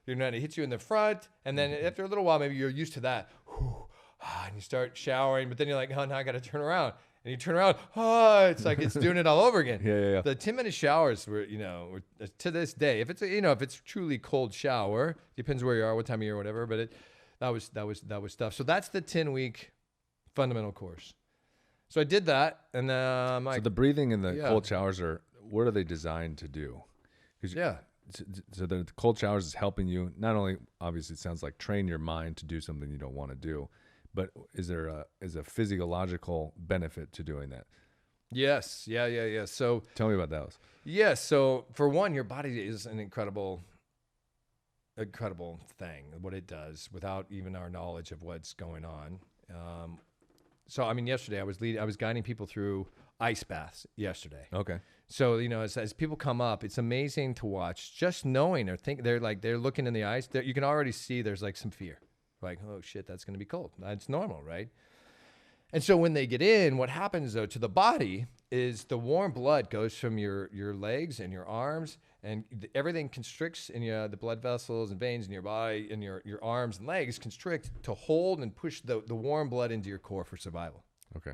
it hits you in the front. And then after a little while, maybe you're used to that. And you start showering, but then you're like, oh, now I got to turn around. And you turn around, it's like it's doing it all over again. Yeah. The 10-minute showers were, to this day, if it's truly cold shower, depends where you are, what time of year, whatever. But that was tough. So that's the 10-week fundamental course. So I did that, and so the breathing and the cold showers what are they designed to do? So the cold showers is helping you not only, obviously, it sounds like train your mind to do something you don't want to do. But is there a physiological benefit to doing that? Yes. Yeah. So, Tell me about those. yes. So for one, your body is an incredible thing, what it does without even our knowledge of what's going on. So, I mean, yesterday I was guiding people through ice baths yesterday. Okay. So, as people come up, it's amazing to watch, just knowing or think they're looking in the ice. You can already see there's like some fear, like, oh shit, that's going to be cold. That's normal, right? And so when they get in, what happens though to the body is the warm blood goes from your legs and your arms, and everything constricts in the blood vessels and veins in your body, and your arms and legs constrict to hold and push the warm blood into your core for survival. Okay.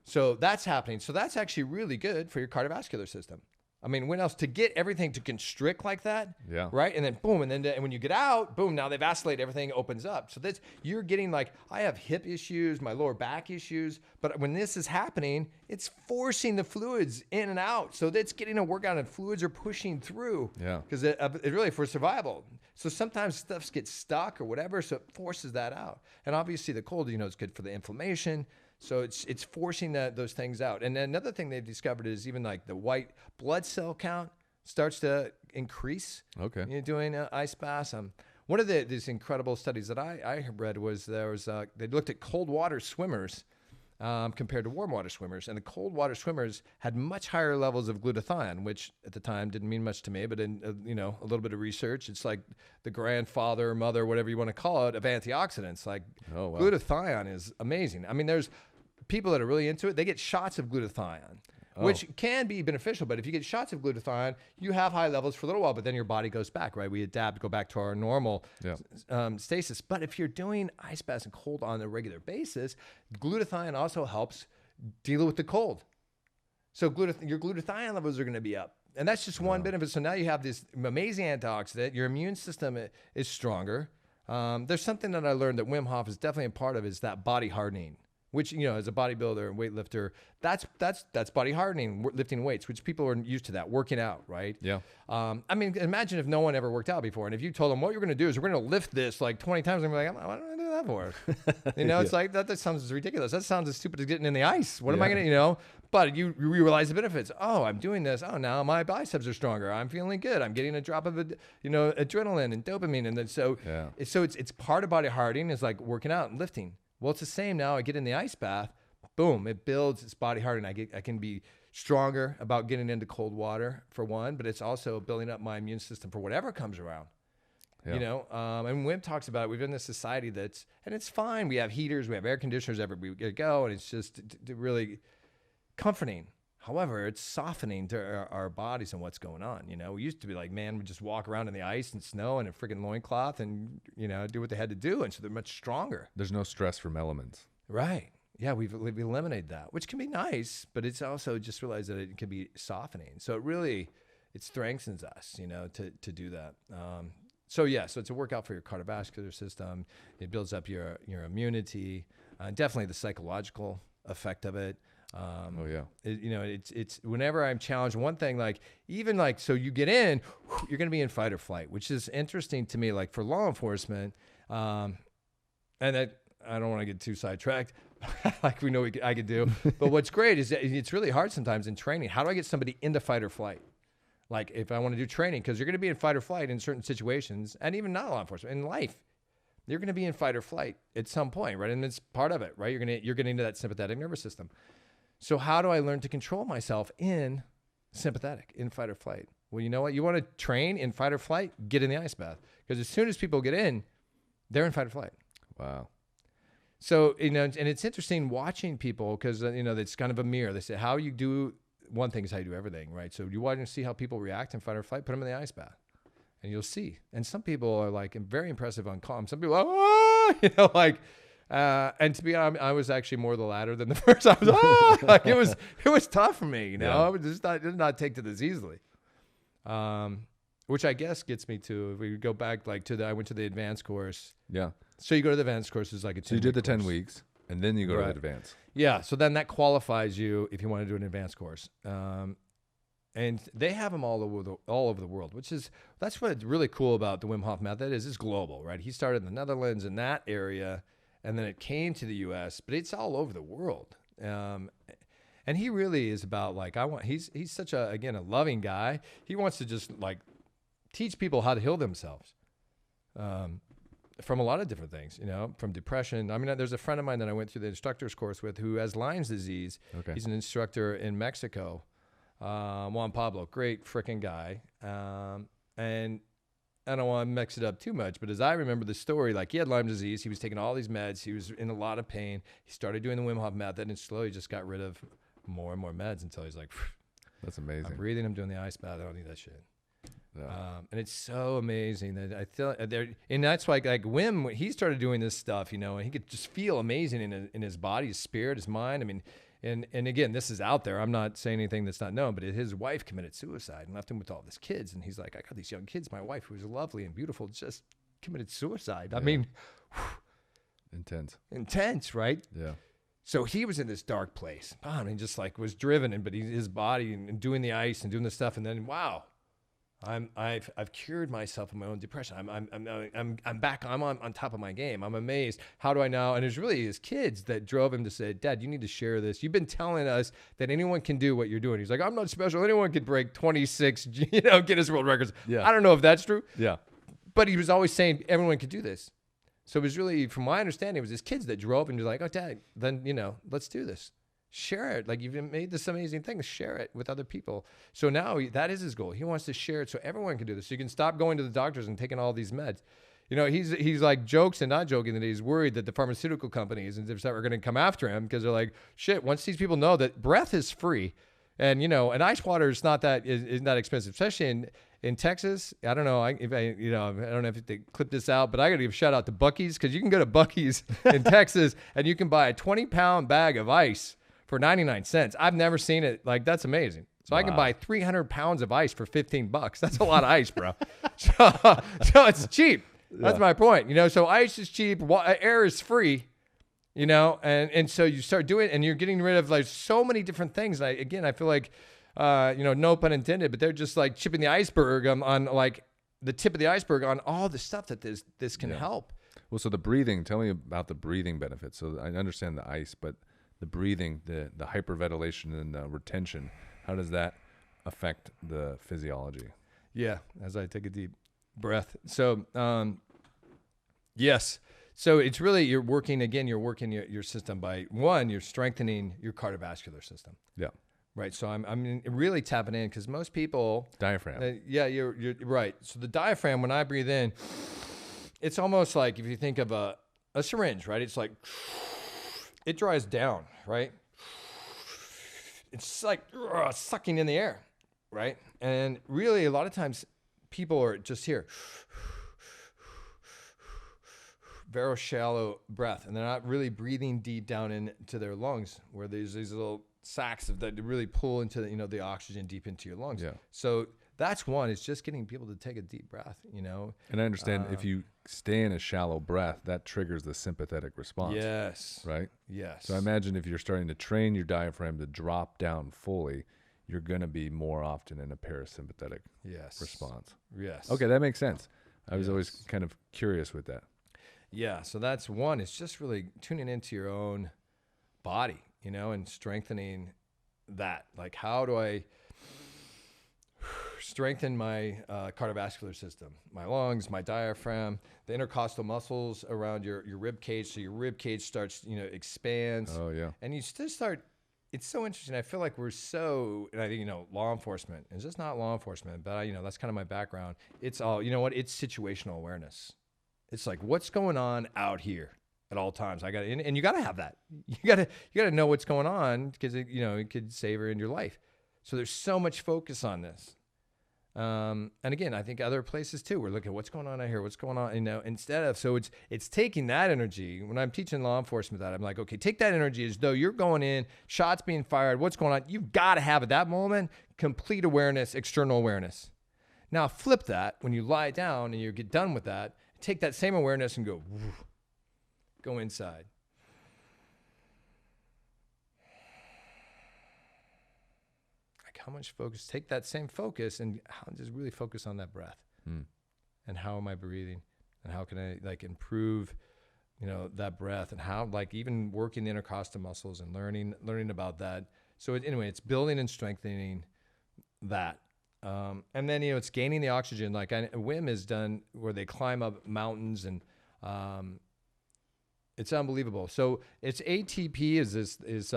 So that's happening. So that's actually really good for your cardiovascular system. I mean, when else to get everything to constrict like that? Yeah. Right. And then boom. And when you get out, boom, now they vacillate, everything opens up. So you're getting like, I have hip issues, my lower back issues, but when this is happening, it's forcing the fluids in and out. So that's getting a workout and fluids are pushing through. Yeah. Because it really for survival. So sometimes stuff gets stuck or whatever. So it forces that out. And obviously the cold, is good for the inflammation. So it's forcing those things out. And then another thing they've discovered is even like the white blood cell count starts to increase. Okay. Doing ice baths. One of these incredible studies that I read was they looked at cold water swimmers compared to warm water swimmers. And the cold water swimmers had much higher levels of glutathione, which at the time didn't mean much to me, but in a little bit of research, it's like the grandfather, mother, whatever you want to call it, of antioxidants. Like glutathione is amazing. I mean, there's people that are really into it, they get shots of glutathione, which can be beneficial. But if you get shots of glutathione, you have high levels for a little while, but then your body goes back, right? We adapt, go back to our normal stasis. But if you're doing ice baths and cold on a regular basis, glutathione also helps deal with the cold. So your glutathione levels are going to be up. And that's just one benefit. So now you have this amazing antioxidant. Your immune system is stronger. There's something that I learned that Wim Hof is definitely a part of, is that body hardening. Which, as a bodybuilder and weightlifter, that's body hardening, lifting weights, which people are used to that, working out, right? Yeah. I mean, imagine if no one ever worked out before, and if you told them what you're going to do is we're going to lift this like 20 times, and they're like, what do I do that for? It's like, that sounds ridiculous. That sounds as stupid as getting in the ice. What am I going to, But you realize the benefits. Oh, I'm doing this. Oh, now my biceps are stronger. I'm feeling good. I'm getting a drop of, adrenaline and dopamine. And then it's part of body hardening is like working out and lifting. Well, it's the same now. I get in the ice bath, boom, it builds its body hardening. I can be stronger about getting into cold water for one, but it's also building up my immune system for whatever comes around. And Wim talks about it. We've been in this society and it's fine. We have heaters, we have air conditioners everywhere we go, and it's just really comforting. However, it's softening to our bodies and what's going on. We used to be like, man, we just walk around in the ice and snow and a freaking loincloth and, do what they had to do. And so they're much stronger. There's no stress from elements. Right. Yeah, we've eliminated that, which can be nice, but it's also just realized that it can be softening. So it strengthens us, to do that. So it's a workout for your cardiovascular system. It builds up your immunity, definitely the psychological effect of it. It's whenever I'm challenged, one thing, so you get in, you're going to be in fight or flight, which is interesting to me, like for law enforcement. And that, I don't want to get too sidetracked, like we know I could do. But what's great is that it's really hard sometimes in training. How do I get somebody into fight or flight? Like if I want to do training, because you're going to be in fight or flight in certain situations, and even not law enforcement, in life. You're going to be in fight or flight at some point, right? And it's part of it, right? You're getting into that sympathetic nervous system. So how do I learn to control myself in sympathetic, in fight or flight? Well, you know what? You want to train in fight or flight? Get in the ice bath. Because as soon as people get in, they're in fight or flight. Wow. So, and it's interesting watching people because, it's kind of a mirror. They say how you do one thing is how you do everything, right? So you want to see how people react in fight or flight, put them in the ice bath. And you'll see. And some people are like very impressive on calm. Some people are, and to be honest, I was actually more the latter than the first. I was, it was tough for me, I would just did not take to this easily. Which I guess gets me to, if we go back I went to the advanced course. Yeah. So you go to the advanced course, it's like a 10 So you did the 10 weeks and then you go to the advanced. Yeah. So then that qualifies you if you want to do an advanced course. And they have them all over the world, that's what's really cool about the Wim Hof method is it's global, right? He started in the Netherlands in that area, and then it came to the U.S., but it's all over the world. And he really is about like, he's such a loving guy. He wants to just like teach people how to heal themselves. From a lot of different things, from depression. I mean, there's a friend of mine that I went through the instructor's course with who has Lyme's disease. Okay. He's an instructor in Mexico. Juan Pablo, great freaking guy. And I don't want to mix it up too much, but as I remember the story, like he had Lyme disease. He was taking all these meds. He was in a lot of pain. He started doing the Wim Hof method and slowly just got rid of more and more meds until he's like, That's amazing. I'm breathing. I'm doing the ice bath. I don't need that shit. Yeah. And it's so amazing that I feel there, and that's why like Wim, when he started doing this stuff, and he could just feel amazing in his body, his spirit, his mind. I mean, and again, this is out there. I'm not saying anything that's not known, but his wife committed suicide and left him with all these kids. And he's like, I got these young kids. My wife, who was lovely and beautiful, just committed suicide. Yeah. I mean, intense, right? Yeah. So he was in this dark place. I mean, just like was driven, but his body and doing the ice and doing the stuff, and then wow. I've cured myself of my own depression. I'm back. I'm on top of my game. I'm amazed. How do I now? And it's really his kids that drove him to say, Dad, you need to share this. You've been telling us that anyone can do what you're doing. He's like, I'm not special. Anyone could break 26, Guinness World Records. Yeah. I don't know if that's true. Yeah. But he was always saying everyone could do this. So it was really, from my understanding, it was his kids that drove him to like, oh, Dad, then, let's do this. Share it. Like, you've made this amazing thing. Share it with other people. So now that is his goal. He wants to share it so everyone can do this. So you can stop going to the doctors and taking all these meds. He's like jokes and not joking that he's worried that the pharmaceutical companies and stuff are going to come after him because they're like, shit, once these people know that breath is free and, and ice water is not that expensive, especially in Texas. I don't know. I don't know if they clip this out, but I got to give a shout out to Buc-ee's, because you can go to Buc-ee's in Texas and you can buy a 20-pound bag of ice for 99 cents. I've never seen it. Like, that's amazing. So I can buy 300 pounds of ice for $15. That's a lot of ice, bro. So it's cheap. That's my point. So ice is cheap. Air is free, and so you start doing it and you're getting rid of like so many different things. And I feel like, no pun intended, but they're just like chipping the iceberg on like the tip of the iceberg on all the stuff that this can help. Well, so the breathing, tell me about the breathing benefits. So I understand the ice, but the breathing, the hyperventilation and the retention, how does that affect the physiology? Yeah, as I take a deep breath. So, yes. So it's really, you're working your system by, one, you're strengthening your cardiovascular system. Yeah. Right. So I'm really tapping in, because most people. Diaphragm. You're right. So the diaphragm, when I breathe in, it's almost like if you think of a syringe, right? It's like, it dries down, right? It's like sucking in the air, right? And really, a lot of times people are just here, very shallow breath, and they're not really breathing deep down into their lungs, where there's these little sacs that really pull into the oxygen deep into your lungs. Yeah. So that's one. It's just getting people to take a deep breath, And I understand if you stay in a shallow breath, that triggers the sympathetic response. Yes. Right? Yes. So I imagine if you're starting to train your diaphragm to drop down fully, you're going to be more often in a parasympathetic response. Yes. Okay, that makes sense. I was always kind of curious with that. Yeah, so that's one. It's just really tuning into your own body, and strengthening that. Like, how do I strengthen my cardiovascular system, my lungs, my diaphragm, the intercostal muscles around your rib cage, so your rib cage starts, expands. Oh, yeah. And you just start, it's so interesting. I feel like we're so, and I think, law enforcement, it's just not law enforcement, but that's kind of my background. It's all, it's situational awareness. It's like, what's going on out here at all times? And you got to have that. You got to know what's going on, because it could save or end your life. So there's so much focus on this. And again, I think other places too, we're looking at what's going on out here, what's going on, instead of, so it's taking that energy. When I'm teaching law enforcement that, I'm like, okay, take that energy as though you're going in, shots being fired, what's going on. You've got to have at that moment, complete awareness, external awareness. Now flip that when you lie down and you get done with that, take that same awareness and go inside. How much focus, take that same focus and just really focus on that breath. And how am I breathing, and how can I improve, that breath, and how even working the intercostal muscles and learning about that So anyway, it's building and strengthening that. And then, it's gaining the oxygen. Like Wim has done where they climb up mountains and it's unbelievable. So it's ATP is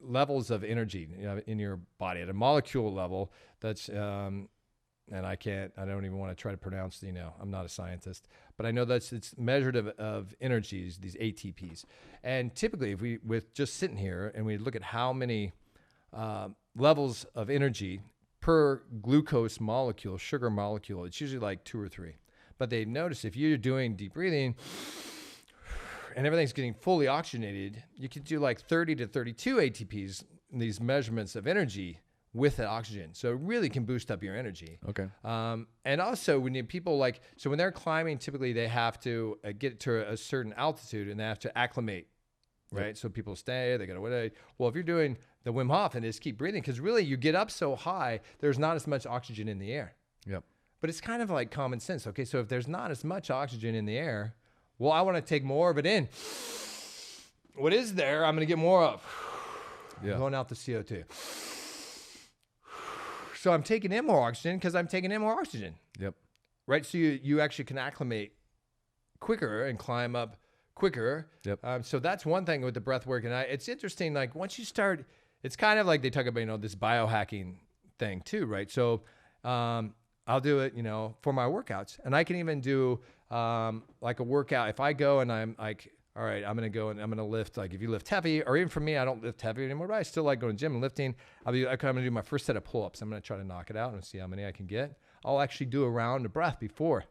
levels of energy in your body at a molecule level. That's, and I don't even want to try to pronounce, I'm not a scientist, but I know it's measured of energies, these ATPs. And typically with just sitting here and we look at how many levels of energy per glucose molecule, sugar molecule, it's usually like 2 or 3. But they notice if you're doing deep breathing and everything's getting fully oxygenated, you can do like 30 to 32 ATPs, these measurements of energy with that oxygen. So it really can boost up your energy. Okay. And also when when they're climbing, typically they have to get to a certain altitude and they have to acclimate, right? Yep. So people stay, they got to wait. Well, if you're doing the Wim Hof and just keep breathing, because really you get up so high, there's not as much oxygen in the air. Yep. But it's kind of like common sense. Okay, so if there's not as much oxygen in the air, well, I want to take more of it in. What is there? I'm going to get more of. Yeah. Going out the CO2. So I'm taking in more oxygen because I'm taking in more oxygen. Yep. Right? So you actually can acclimate quicker and climb up quicker. Yep. So that's one thing with the breath work. And it's interesting, like once you start, it's kind of like they talk about, this biohacking thing too, right? So I'll do it, for my workouts. And I can even do like a workout. If I go and I'm like, all right, I'm going to go and I'm going to lift, like if you lift heavy, or even for me, I don't lift heavy anymore, but I still like going to the gym and lifting. I'm going to do my first set of pull-ups. I'm going to try to knock it out and see how many I can get. I'll actually do a round of breath before.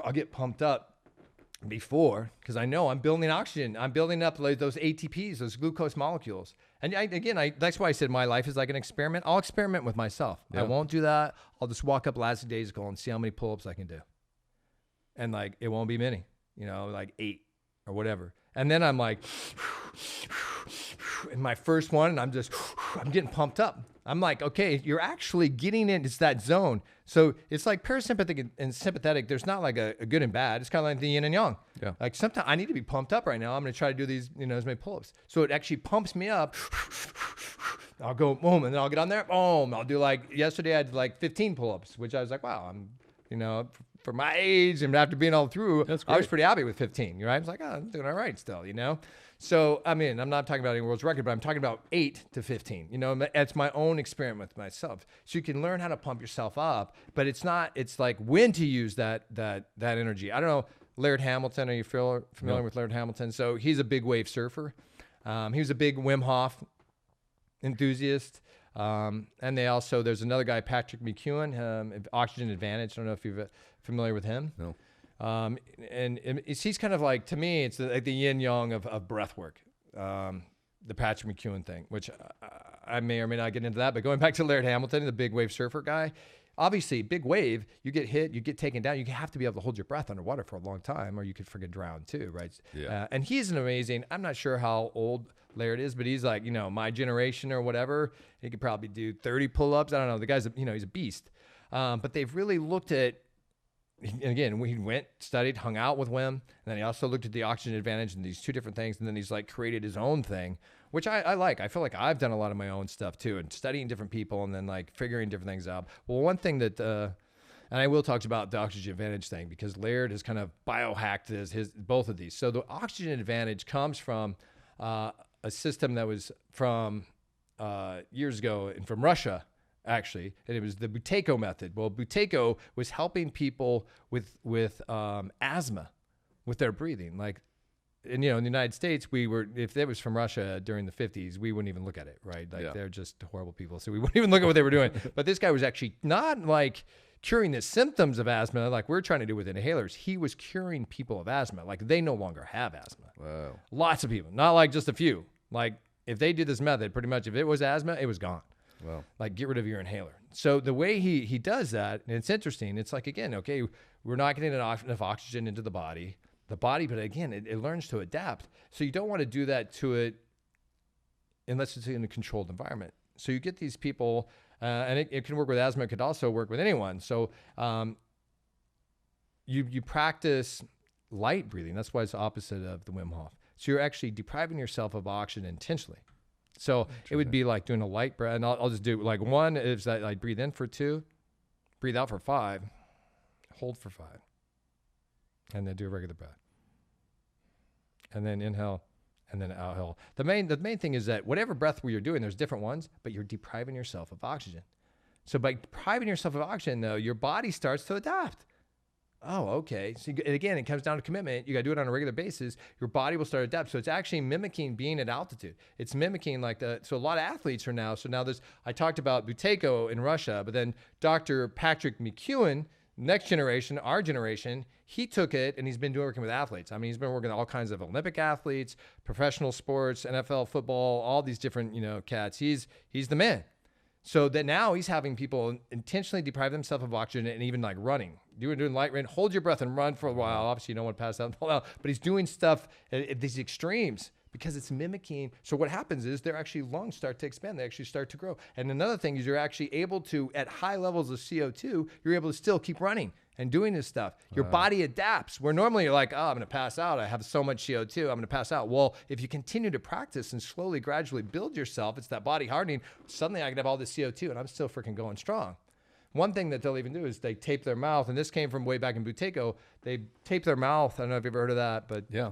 I'll get pumped up before, because I know I'm building oxygen. I'm building up like those ATPs, those glucose molecules. And that's why I said my life is like an experiment. I'll experiment with myself. Yep. I won't do that. I'll just walk up last days goal and see how many pull-ups I can do. And like, it won't be many, like 8 or whatever. And then I'm like, in my first one, and I'm getting pumped up. I'm like, okay, you're actually getting in. It's that zone. So it's like parasympathetic and sympathetic. There's not like a good and bad. It's kind of like the yin and yang. Yeah. Like sometimes I need to be pumped up right now. I'm going to try to do these, as many pull-ups. So it actually pumps me up. I'll go boom, and then I'll get on there. Boom. I'll do like yesterday. I did like 15 pull-ups, which I was like, wow, I'm, for my age and after being all through, I was pretty happy with 15. Right? I was like, oh, I'm doing all right still. So, I mean, I'm not talking about any world's record, but I'm talking about 8 to 15. It's my own experiment with myself. So you can learn how to pump yourself up, but it's like when to use that energy. I don't know, Laird Hamilton, are you familiar with Laird Hamilton? So he's a big wave surfer. He was a big Wim Hof enthusiast. And there's another guy, Patrick McEwen, Oxygen Advantage. I don't know if you're familiar with him. No. And he's kind of like, to me, it's like the yin yang of breath work, the Patrick McEwen thing, which I may or may not get into that. But going back to Laird Hamilton, the big wave surfer guy, obviously big wave, you get hit, you get taken down, you have to be able to hold your breath underwater for a long time, or you could freaking drown too, right? Yeah. And he's an amazing. I'm not sure how old Laird is, but he's like, my generation or whatever. He could probably do 30 pull-ups. I don't know. The guy's, he's a beast. But they've really looked at. And again, he went, studied, hung out with Wim, and then he also looked at the Oxygen Advantage and these two different things, and then he's like created his own thing, which I like. I feel like I've done a lot of my own stuff too, and studying different people and then like figuring different things out. Well, one thing that, and I will talk about the Oxygen Advantage thing, because Laird has kind of biohacked his both of these. So the Oxygen Advantage comes from a system that was from years ago and from Russia, actually, and it was the Buteyko method. Well, Buteyko was helping people with asthma with their breathing. Like, and in the United States, if it was from Russia during the 50s, we wouldn't even look at it, right? Like they're just horrible people, so we wouldn't even look at what they were doing. But this guy was actually not like curing the symptoms of asthma like we're trying to do with inhalers. He was curing people of asthma, like they no longer have asthma. Wow. Lots of people, not like just a few. Like if they did this method, pretty much if it was asthma, it was gone. Wow. Like get rid of your inhaler. So the way he does that, and it's interesting, it's like, again, okay, we're not getting enough oxygen into the body, but again, it learns to adapt. So you don't want to do that to it unless it's in a controlled environment. So you get these people, and it can work with asthma, it could also work with anyone. So you practice light breathing. That's why it's the opposite of the Wim Hof. So you're actually depriving yourself of oxygen intentionally. So it would be like doing a light breath. And I'll just do like one is that I breathe in for 2, breathe out for 5, hold for 5, and then do a regular breath. And then inhale and then exhale. The main thing is that whatever breath you're doing, there's different ones, but you're depriving yourself of oxygen. So by depriving yourself of oxygen, though, your body starts to adapt. Oh, okay. So again, it comes down to commitment. You got to do it on a regular basis. Your body will start to adapt. So it's actually mimicking being at altitude. It's mimicking so a lot of athletes are now. So now I talked about Buteyko in Russia, but then Dr. Patrick McEwen, next generation, our generation, he took it and he's been working with athletes. I mean, he's been working with all kinds of Olympic athletes, professional sports, NFL football, all these different, cats. He's the man. So that now he's having people intentionally deprive themselves of oxygen and even like running. Doing light run, hold your breath and run for a while. Obviously, you don't want to pass out and fall out, but he's doing stuff at these extremes because it's mimicking. So what happens is their actually lungs start to expand. They actually start to grow. And another thing is you're actually able to, at high levels of CO2, you're able to still keep running and doing this stuff. Your body adapts. Where normally you're like, oh, I'm going to pass out. I have so much CO2. I'm going to pass out. Well, if you continue to practice and slowly, gradually build yourself, it's that body hardening. Suddenly I can have all this CO2 and I'm still freaking going strong. One thing that they'll even do is they tape their mouth, and this came from way back in Buteyko. They tape their mouth. I don't know if you've ever heard of that, but yeah.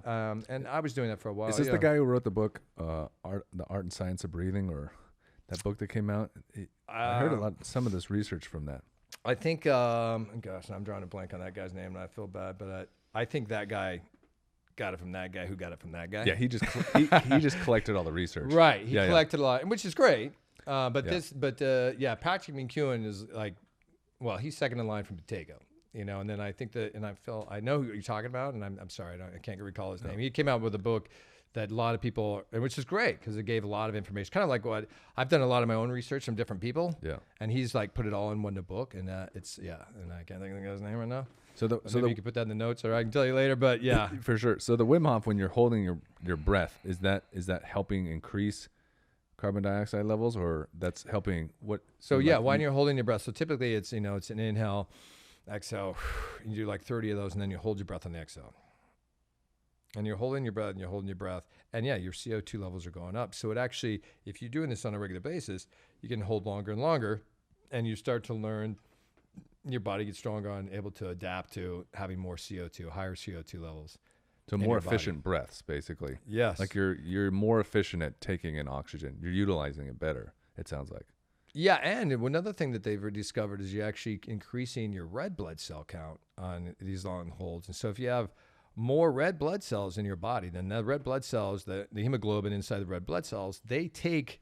And I was doing that for a while. Is this the guy who wrote the book, The Art and Science of Breathing, or that book that came out? I heard some of this research from that. I think, gosh, I'm drawing a blank on that guy's name, and I feel bad, but I think that guy got it from that guy who got it from that guy. Yeah, he just collected all the research. Right, he collected a lot, which is great. Patrick McEwen is like, well, he's second in line from Buteyko, and then I think I know who you're talking about, and I'm sorry, I can't recall his name. He came out with a book that a lot of people, which is great because it gave a lot of information, kind of like what I've done a lot of my own research from different people. Yeah. And he's like put it all in one book, and and I can't think of the guy's name right now. So you can put that in the notes, or I can tell you later. But yeah, for sure. So the Wim Hof, when you're holding your breath, is that helping increase carbon dioxide levels, or that's helping what? So when you're holding your breath, so typically it's it's an inhale, exhale. You do like 30 of those, and then you hold your breath on the exhale. And you're holding your breath, and you're holding your breath, and your CO2 levels are going up. So it actually, if you're doing this on a regular basis, you can hold longer and longer, and you start to learn. Your body gets stronger and able to adapt to having more CO2, higher CO2 levels. So more efficient breaths, basically. Yes. Like you're more efficient at taking in oxygen. You're utilizing it better, it sounds like. Yeah, and another thing that they've discovered is you're actually increasing your red blood cell count on these long holds. And so if you have more red blood cells in your body, then the red blood cells, the hemoglobin inside the red blood cells, they take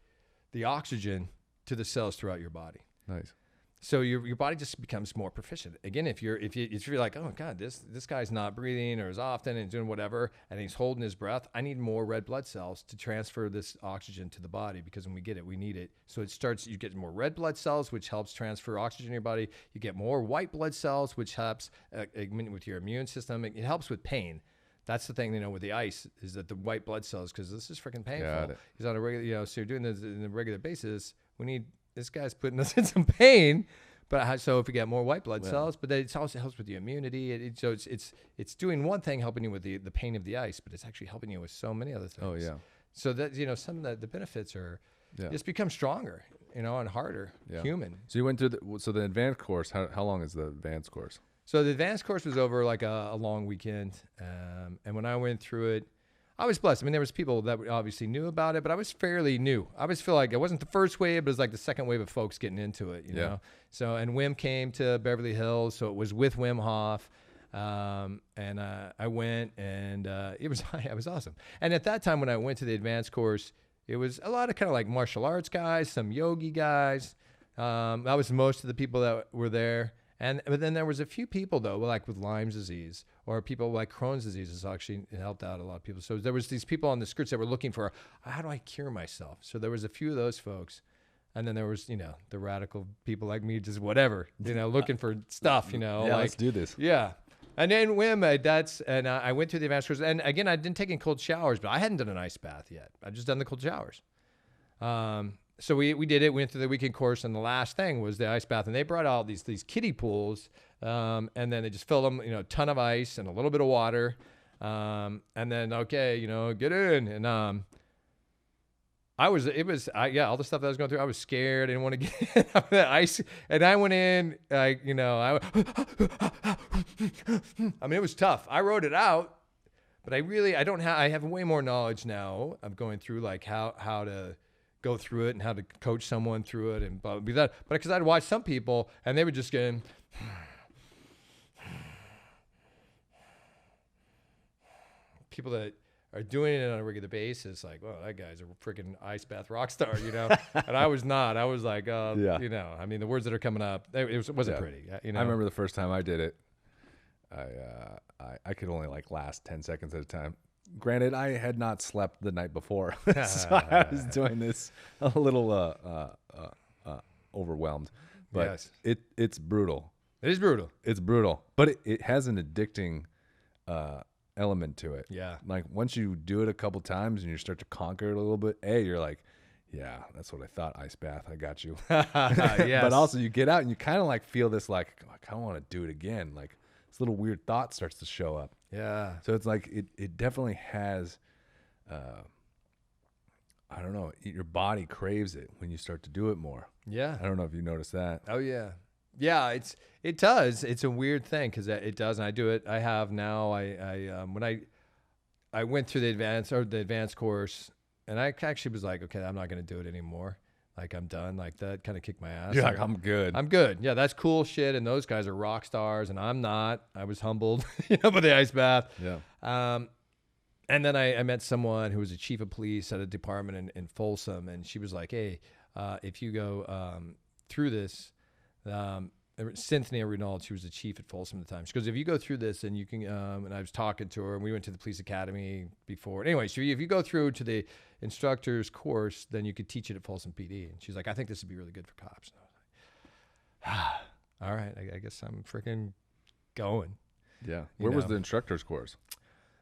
the oxygen to the cells throughout your body. Nice. So your body just becomes more proficient. Again, if you're like, oh God, this guy's not breathing or as often and doing whatever, and he's holding his breath, I need more red blood cells to transfer this oxygen to the body, because when we get it, we need it. So you get more red blood cells, which helps transfer oxygen in your body. You get more white blood cells, which helps with your immune system. It helps with pain. That's the thing, with the ice, is that the white blood cells, because this is freaking painful. He's on a regular, so you're doing this on a regular basis. This guy's putting us in some pain, but so if we get more white blood cells, but then it also helps with the immunity. So it's doing one thing, helping you with the pain of the ice, but it's actually helping you with so many other things. Oh yeah. So that some of the benefits are just become stronger, and harder, human. So you went through the advanced course. How long is the advanced course? So the advanced course was over like a long weekend, and when I went through it, I was blessed. I mean, there was people that obviously knew about it, but I was fairly new. I always feel like it wasn't the first wave, but it was like the second wave of folks getting into it, you know? So, and Wim came to Beverly Hills, so it was with Wim Hof. And I went, and it was awesome. And at that time when I went to the advanced course, it was a lot of kind of like martial arts guys, some yogi guys. That was most of the people that were there. But then there was a few people though, like with Lyme's disease, or people like Crohn's disease has actually helped out a lot of people. So there was these people on the skirts that were looking for, how do I cure myself? So there was a few of those folks. And then there was, the radical people like me, just whatever, looking for stuff, Yeah, like, let's do this. Yeah. And then Wim, I went through the advanced course. And again, I didn't take in cold showers, but I hadn't done an ice bath yet. I've just done the cold showers. So we did it, went through the weekend course, and the last thing was the ice bath. And they brought out these kiddie pools, and then they just filled them, a ton of ice and a little bit of water. And then, okay, get in. And all the stuff that I was going through, I was scared. I didn't want to get out of the ice. And I went in, like, you know, I mean, it was tough. I wrote it out, but I have way more knowledge now of going through like how to go through it and how to coach someone through it. And but because I'd watch some people and they would just get in, people that are doing it on a regular basis, like, well, that guy's a freaking ice bath rock star, you know? And I was not. I was like, you know, I mean, the words that are coming up, it wasn't pretty, you know? I remember the first time I did it, I could only like last 10 seconds at a time. Granted, I had not slept the night before, so I was doing this a little overwhelmed. But yes. It's brutal. It is brutal. It's brutal, but it has an addicting element to it. Yeah. Like once you do it a couple times and you start to conquer it a little bit, you're like, yeah, that's what I thought. Ice bath, I got you. Yes. But also you get out and you kind of like feel this like, I kind of want to do it again. Like this little weird thought starts to show up. Yeah. So it's like it definitely has, I don't know, your body craves it when you start to do it more. Yeah. I don't know if you noticed that. Oh yeah. Yeah, it does. It's a weird thing because it does, and I do it. I have now. When I went through the advanced course, and I actually was like, okay, I'm not going to do it anymore. Like I'm done. Like that kind of kicked my ass. You're like, I'm good. I'm good. Yeah, that's cool shit. And those guys are rock stars, and I'm not. I was humbled, by the ice bath. Yeah. And then I met someone who was a chief of police at a department in Folsom, and she was like, hey, if you go through this. Cynthia Renault, she was the chief at Folsom at the time. She goes, if you go through this and you can, and I was talking to her and we went to the police academy before. Anyway, so if you go through to the instructor's course, then you could teach it at Folsom PD. And she's like, I think this would be really good for cops. And I was like, all right, I guess I'm freaking going. Yeah. Where was the instructor's course?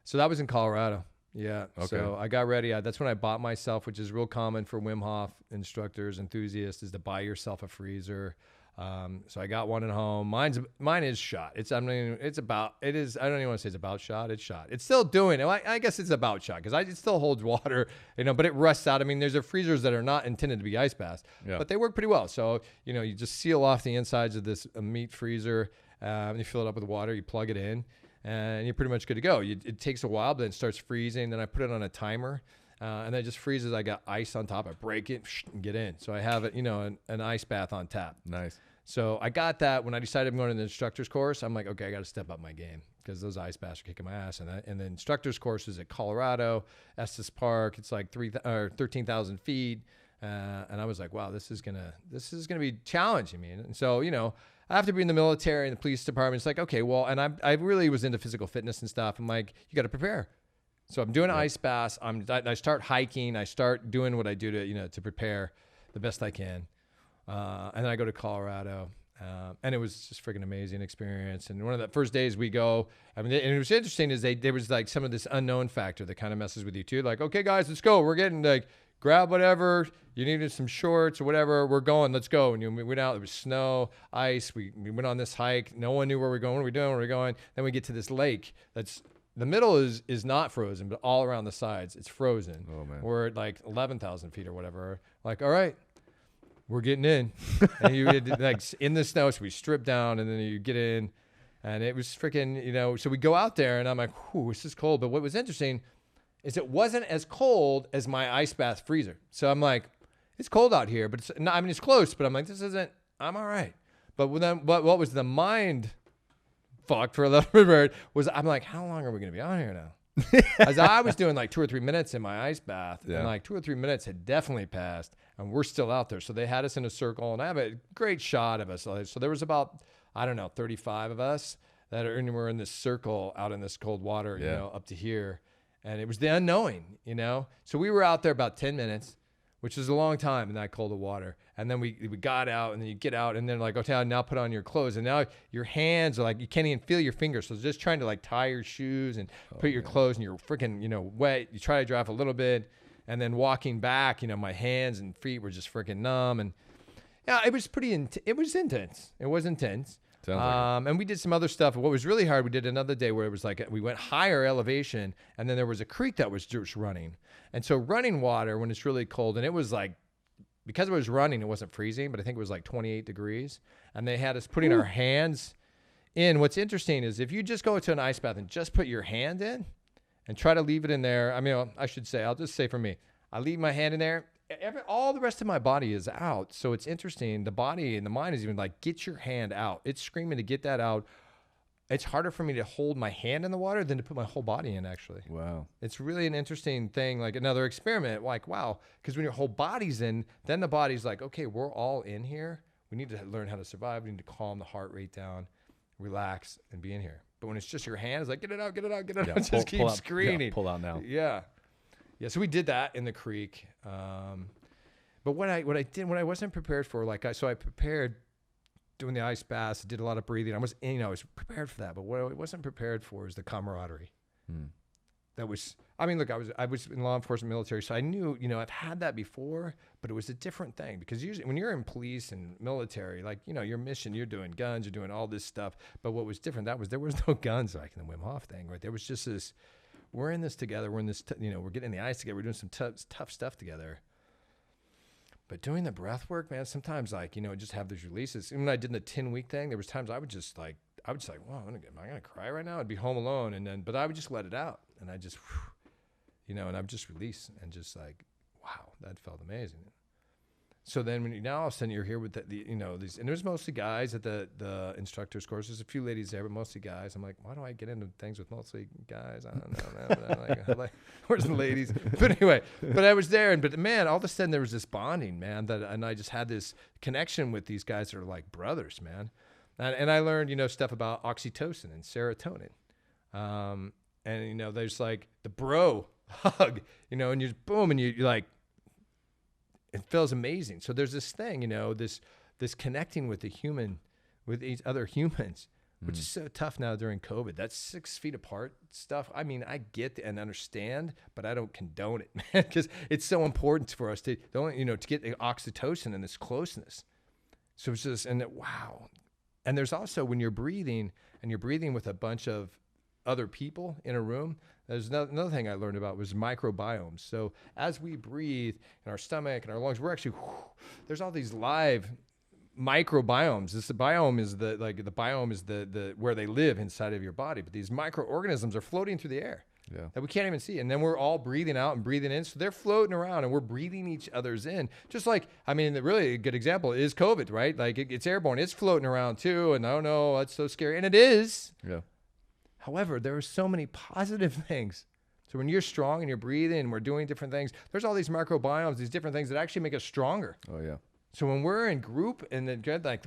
So that was in Colorado. Yeah. Okay. So I got ready. That's when I bought myself, which is real common for Wim Hof instructors, enthusiasts, is to buy yourself a freezer. So I got one at home. Mine is shot. I don't even want to say it's about shot. It's shot. It's still doing it. I guess it's about shot because it still holds water, but it rusts out. I mean, there's freezers that are not intended to be ice baths, but they work pretty well. So, you just seal off the insides of this meat freezer, and you fill it up with water, you plug it in, and you're pretty much good to go. It takes a while, but then it starts freezing. Then I put it on a timer. And then it just freezes. I got ice on top. I break it and get in. So I have it, an ice bath on tap. Nice. So I got that when I decided I'm going to the instructor's course. I'm like, okay, I got to step up my game because those ice baths are kicking my ass. And the instructor's course is at Colorado, Estes Park. It's like 13,000 feet. And I was like, wow, this is gonna be challenging me. And so, after being in the military and the police department, it's like, okay, well, and I really was into physical fitness and stuff. I'm like, you got to prepare. So I'm doing ice baths. I start hiking. I start doing what I do to prepare the best I can. And then I go to Colorado, and it was just freaking amazing experience. And one of the first days we go, and it was interesting is there was like some of this unknown factor that kind of messes with you too. Like, okay, guys, let's go. We're getting like, grab whatever you needed, some shorts or whatever. We're going. Let's go. And we went out. There was snow, ice. We went on this hike. No one knew where we're going. What are we doing? Where are we going? Then we get to this lake that's. The middle is not frozen, but all around the sides, it's frozen. Oh, man. We're at like 11,000 feet or whatever. Like, all right, we're getting in. And you get like in the snow, so we strip down and then you get in. And it was freaking, so we go out there and I'm like, whew, this is cold. But what was interesting is it wasn't as cold as my ice bath freezer. So I'm like, it's cold out here, but it's close. But I'm like, I'm all right. But what was the mind fucked for a little bit was I'm like, how long are we going to be on here now? As I was doing like 2 or 3 minutes in my ice bath, and like 2 or 3 minutes had definitely passed, and we're still out there. So they had us in a circle, and I have a great shot of us. So there was about, 35 of us that were in this circle out in this cold water, up to here. And it was the unknowing, So we were out there about 10 minutes, which is a long time in that cold of water. And then we got out, and then you get out, and then like, okay, now put on your clothes. And now your hands are like, you can't even feel your fingers. So just trying to like tie your shoes and put your clothes, and you're freaking, wet. You try to dry off a little bit. And then walking back, my hands and feet were just freaking numb. And yeah, it was it was intense. It was intense. Sounds like And we did some other stuff. What was really hard, we did another day where it was like we went higher elevation, and then there was a creek that was just running. And so running water when it's really cold, and it was like, because it was running, it wasn't freezing, but I think it was like 28 degrees. And they had us putting our hands in. What's interesting is if you just go to an ice bath and just put your hand in and try to leave it in there. I mean, I should say, I'll just say for me, I leave my hand in there. All the rest of my body is out. So it's interesting. The body and the mind is even like, get your hand out. It's screaming to get that out. It's harder for me to hold my hand in the water than to put my whole body in, actually. Wow. It's really an interesting thing, like another experiment. Like, wow, because when your whole body's in, then the body's like, okay, we're all in here. We need to learn how to survive. We need to calm the heart rate down, relax, and be in here. But when it's just your hand, it's like, get it out, get it out, get it out. Just keep screaming. Yeah, pull out now. Yeah. Yeah, so we did that in the creek. But what I did, what I wasn't prepared for, I prepared doing the ice baths, did a lot of breathing. I was prepared for that. But what I wasn't prepared for is the camaraderie. That was, I mean, look, I was in law enforcement, military, so I knew, I've had that before, but it was a different thing because usually when you're in police and military, your mission, you're doing guns, you're doing all this stuff. But what was different, there was no guns like in the Wim Hof thing, right? There was just this, we're in this together. We're in this, we're getting in the ice together. We're doing some tough stuff together. But doing the breath work, man, sometimes just have these releases. And when I did the 10-week thing, there was times I would just like, wow, am I going to cry right now? I'd be home alone. But I would just let it out. And I just, and I would just release and just like, wow, that felt amazing. So then now all of a sudden you're here with these, and there's mostly guys at the instructor's course. There's a few ladies there, but mostly guys. I'm like, why do I get into things with mostly guys? I don't know, man. But where's the ladies? But anyway, but I was there, but man, all of a sudden there was this bonding, man, and I just had this connection with these guys that are like brothers, man. And I learned, stuff about oxytocin and serotonin. And there's like the bro hug, and you boom, and you're like, it feels amazing. So there's this thing, this connecting with with these other humans, which is so tough now during COVID. That's 6 feet apart stuff. I mean, I get and understand, but I don't condone it, man, because it's so important for us to get the oxytocin and this closeness. So it's just, wow. And there's also when you're breathing with a bunch of other people in a room, there's another thing I learned about was microbiomes. So as we breathe in our stomach and our lungs, we're actually, there's all these live microbiomes. The biome is the where they live inside of your body. But these microorganisms are floating through the air that we can't even see. And then we're all breathing out and breathing in. So they're floating around and we're breathing each other's in. Just like, I mean, really a good example is COVID, right? Like it's airborne. It's floating around too. And oh no, that's so scary. And it is. Yeah. However, there are so many positive things. So when you're strong and you're breathing and we're doing different things, there's all these microbiomes, these different things that actually make us stronger. Oh, yeah. So when we're in group and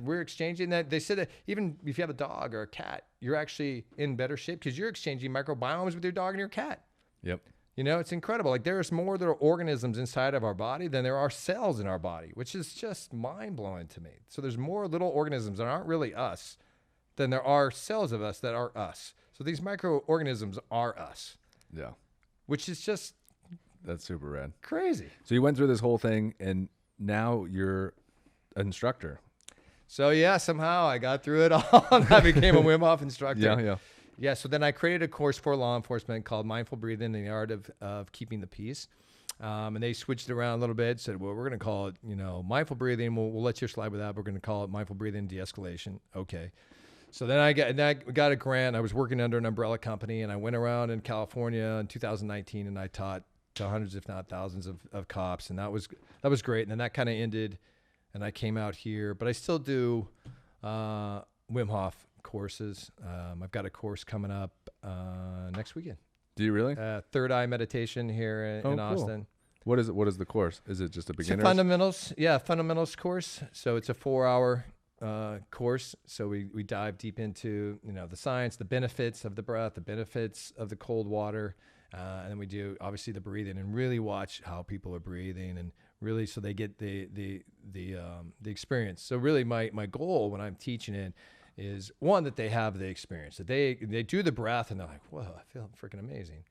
we're exchanging that, they said that even if you have a dog or a cat, you're actually in better shape because you're exchanging microbiomes with your dog and your cat. Yep. It's incredible. Like there's more little organisms inside of our body than there are cells in our body, which is just mind-blowing to me. So there's more little organisms that aren't really us than there are cells of us that are us. So these microorganisms are us. Yeah. Which is just... That's super rad. Crazy. So you went through this whole thing and now you're an instructor. So yeah, somehow I got through it all. I became a Wim Hof instructor. Yeah. So then I created a course for law enforcement called Mindful Breathing and the Art of Keeping the Peace. And they switched it around a little bit, said, well, we're going to call it, mindful breathing. We'll let you slide with that. We're going to call it mindful breathing de-escalation. Okay. So then I got a grant. I was working under an umbrella company, and I went around in California in 2019, and I taught to hundreds, if not thousands, of cops, and that was great. And then that kind of ended, and I came out here, but I still do Wim Hof courses. I've got a course coming up next weekend. Do you really? Third Eye Meditation here in Austin. What is it? What is the course? Is it just a beginner's? Fundamentals. Yeah, fundamentals course. So it's a 4-hour course. So we dive deep into the science, the benefits of the breath, the benefits of the cold water, and then we do obviously the breathing and really watch how people are breathing and really so they get the experience. So really my goal when I'm teaching it is one that they have the experience, that they do the breath and they're like, whoa, I feel freaking amazing.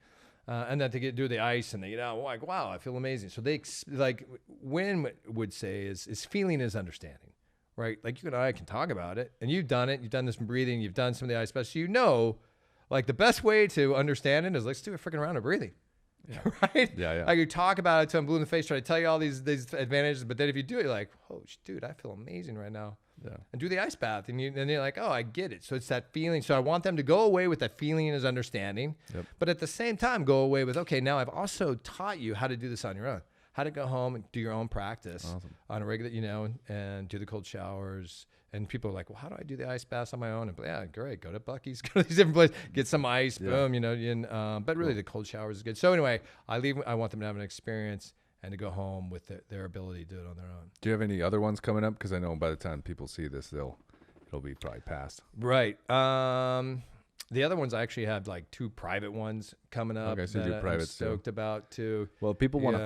And that they do the ice and they like, wow, I feel amazing. So they like Wim would say is feeling is understanding. right? Like you and I can talk about it, and you've done it. You've done this breathing. You've done some of the ice baths. So you know, like the best way to understand it is let's do a freaking round of breathing. Yeah. Right? Yeah. Like you talk about it till I'm blue in the face, trying to tell you all these advantages, but then if you do it, you're like, oh, dude, I feel amazing right now. Yeah. And do the ice bath, and you're like, oh, I get it. So it's that feeling. So I want them to go away with that feeling as understanding, but at the same time, go away with, okay, now I've also taught you how to do this on your own, how to go home and do your own practice on a regular, and do the cold showers. And people are like, well, how do I do the ice baths on my own? And yeah, great. Go to Buc-ee's, go to these different places, get some ice, boom, but really the cold showers is good. So anyway, I want them to have an experience and to go home with their ability to do it on their own. Do you have any other ones coming up? Because I know by the time people see this, it'll be probably past. Right. The other ones I actually have like 2 private ones coming up. Okay, so you do private I'm stoked about too. Well, if people want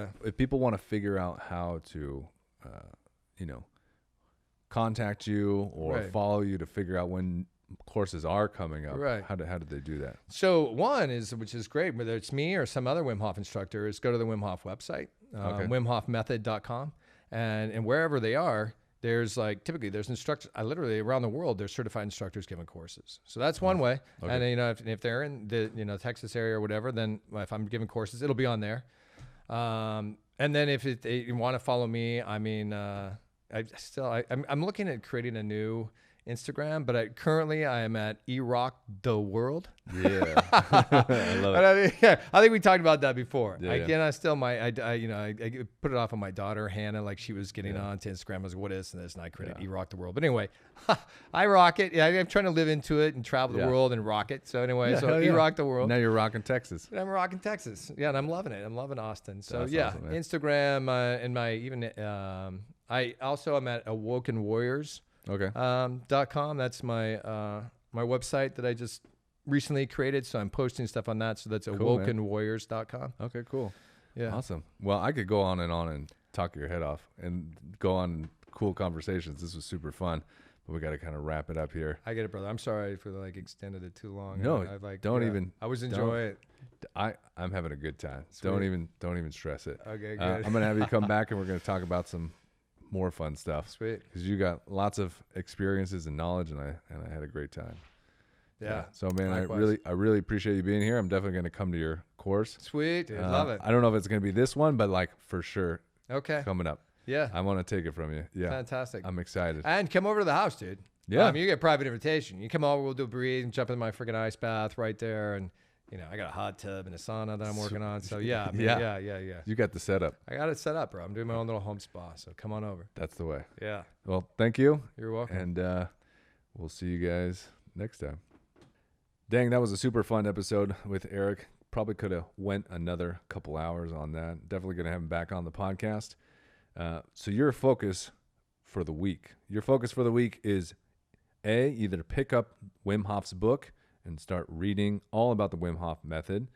to figure out how to, contact you or follow you to figure out when courses are coming up. Right. How did they do that? So one is, which is great, whether it's me or some other Wim Hof instructor, is go to the Wim Hof website, WimHofMethod.com, and wherever they are, there's typically there's instructors. I literally around the world, there's certified instructors giving courses. So that's one way. Okay. And if they're in the Texas area or whatever, then if I'm giving courses, it'll be on there. And then if you want to follow me, I mean. I'm looking at creating a new Instagram, but currently I am at Erock the World. Yeah, I love it. I think we talked about that before. Yeah, I put it off on my daughter Hannah, like she was getting on to Instagram. I was like, what is this? And I created Erock the World. But anyway, I rock it. Yeah, I'm trying to live into it and travel the world and rock it. So anyway, Erock the World. Now you're rocking Texas. And I'm rocking Texas. Yeah, and I'm loving it. I'm loving Austin. So That's awesome, man. Instagram and my even. I also am at awokenwarriors.com. That's my my website that I just recently created. So I'm posting stuff on that. So that's awokenwarriors.com. Okay, cool. Yeah. Awesome. Well, I could go on and talk your head off and go on cool conversations. This was super fun, but we got to kind of wrap it up here. I get it, brother. I'm sorry for extended it too long. No, I was enjoying it. I'm having a good time. Sweet. Don't even stress it. Okay, good. I'm going to have you come back and we're going to talk about some more fun stuff. Sweet. Because you got lots of experiences and knowledge, and I had a great time. Yeah. So man, likewise. I really appreciate you being here. I'm definitely going to come to your course. Sweet, dude. Love it. I don't know if it's going to be this one, but for sure. Okay. Coming up. Yeah. I want to take it from you. Yeah. Fantastic. I'm excited. And come over to the house, dude. Yeah. You get a private invitation. You come over, we'll do a breathe and jump in my freaking ice bath right there, and I got a hot tub and a sauna that I'm working on. So yeah. You got the setup. I got it set up, bro. I'm doing my own little home spa. So come on over. That's the way. Yeah. Well, thank you. You're welcome. And we'll see you guys next time. Dang, that was a super fun episode with Eric. Probably could have went another couple hours on that. Definitely going to have him back on the podcast. So your focus for the week. Your focus for the week is either pick up Wim Hof's book and start reading all about the Wim Hof method.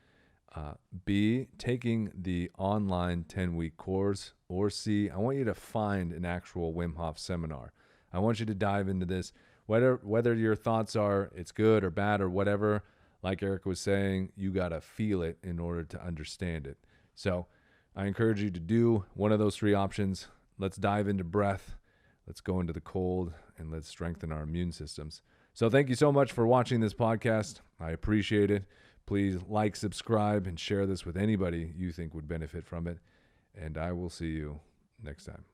B, taking the online 10-week course. Or C, I want you to find an actual Wim Hof seminar. I want you to dive into this. Whether your thoughts are it's good or bad or whatever, like Eric was saying, you got to feel it in order to understand it. So I encourage you to do one of those 3 options. Let's dive into breath. Let's go into the cold, and let's strengthen our immune systems. So thank you so much for watching this podcast. I appreciate it. Please like, subscribe, and share this with anybody you think would benefit from it. And I will see you next time.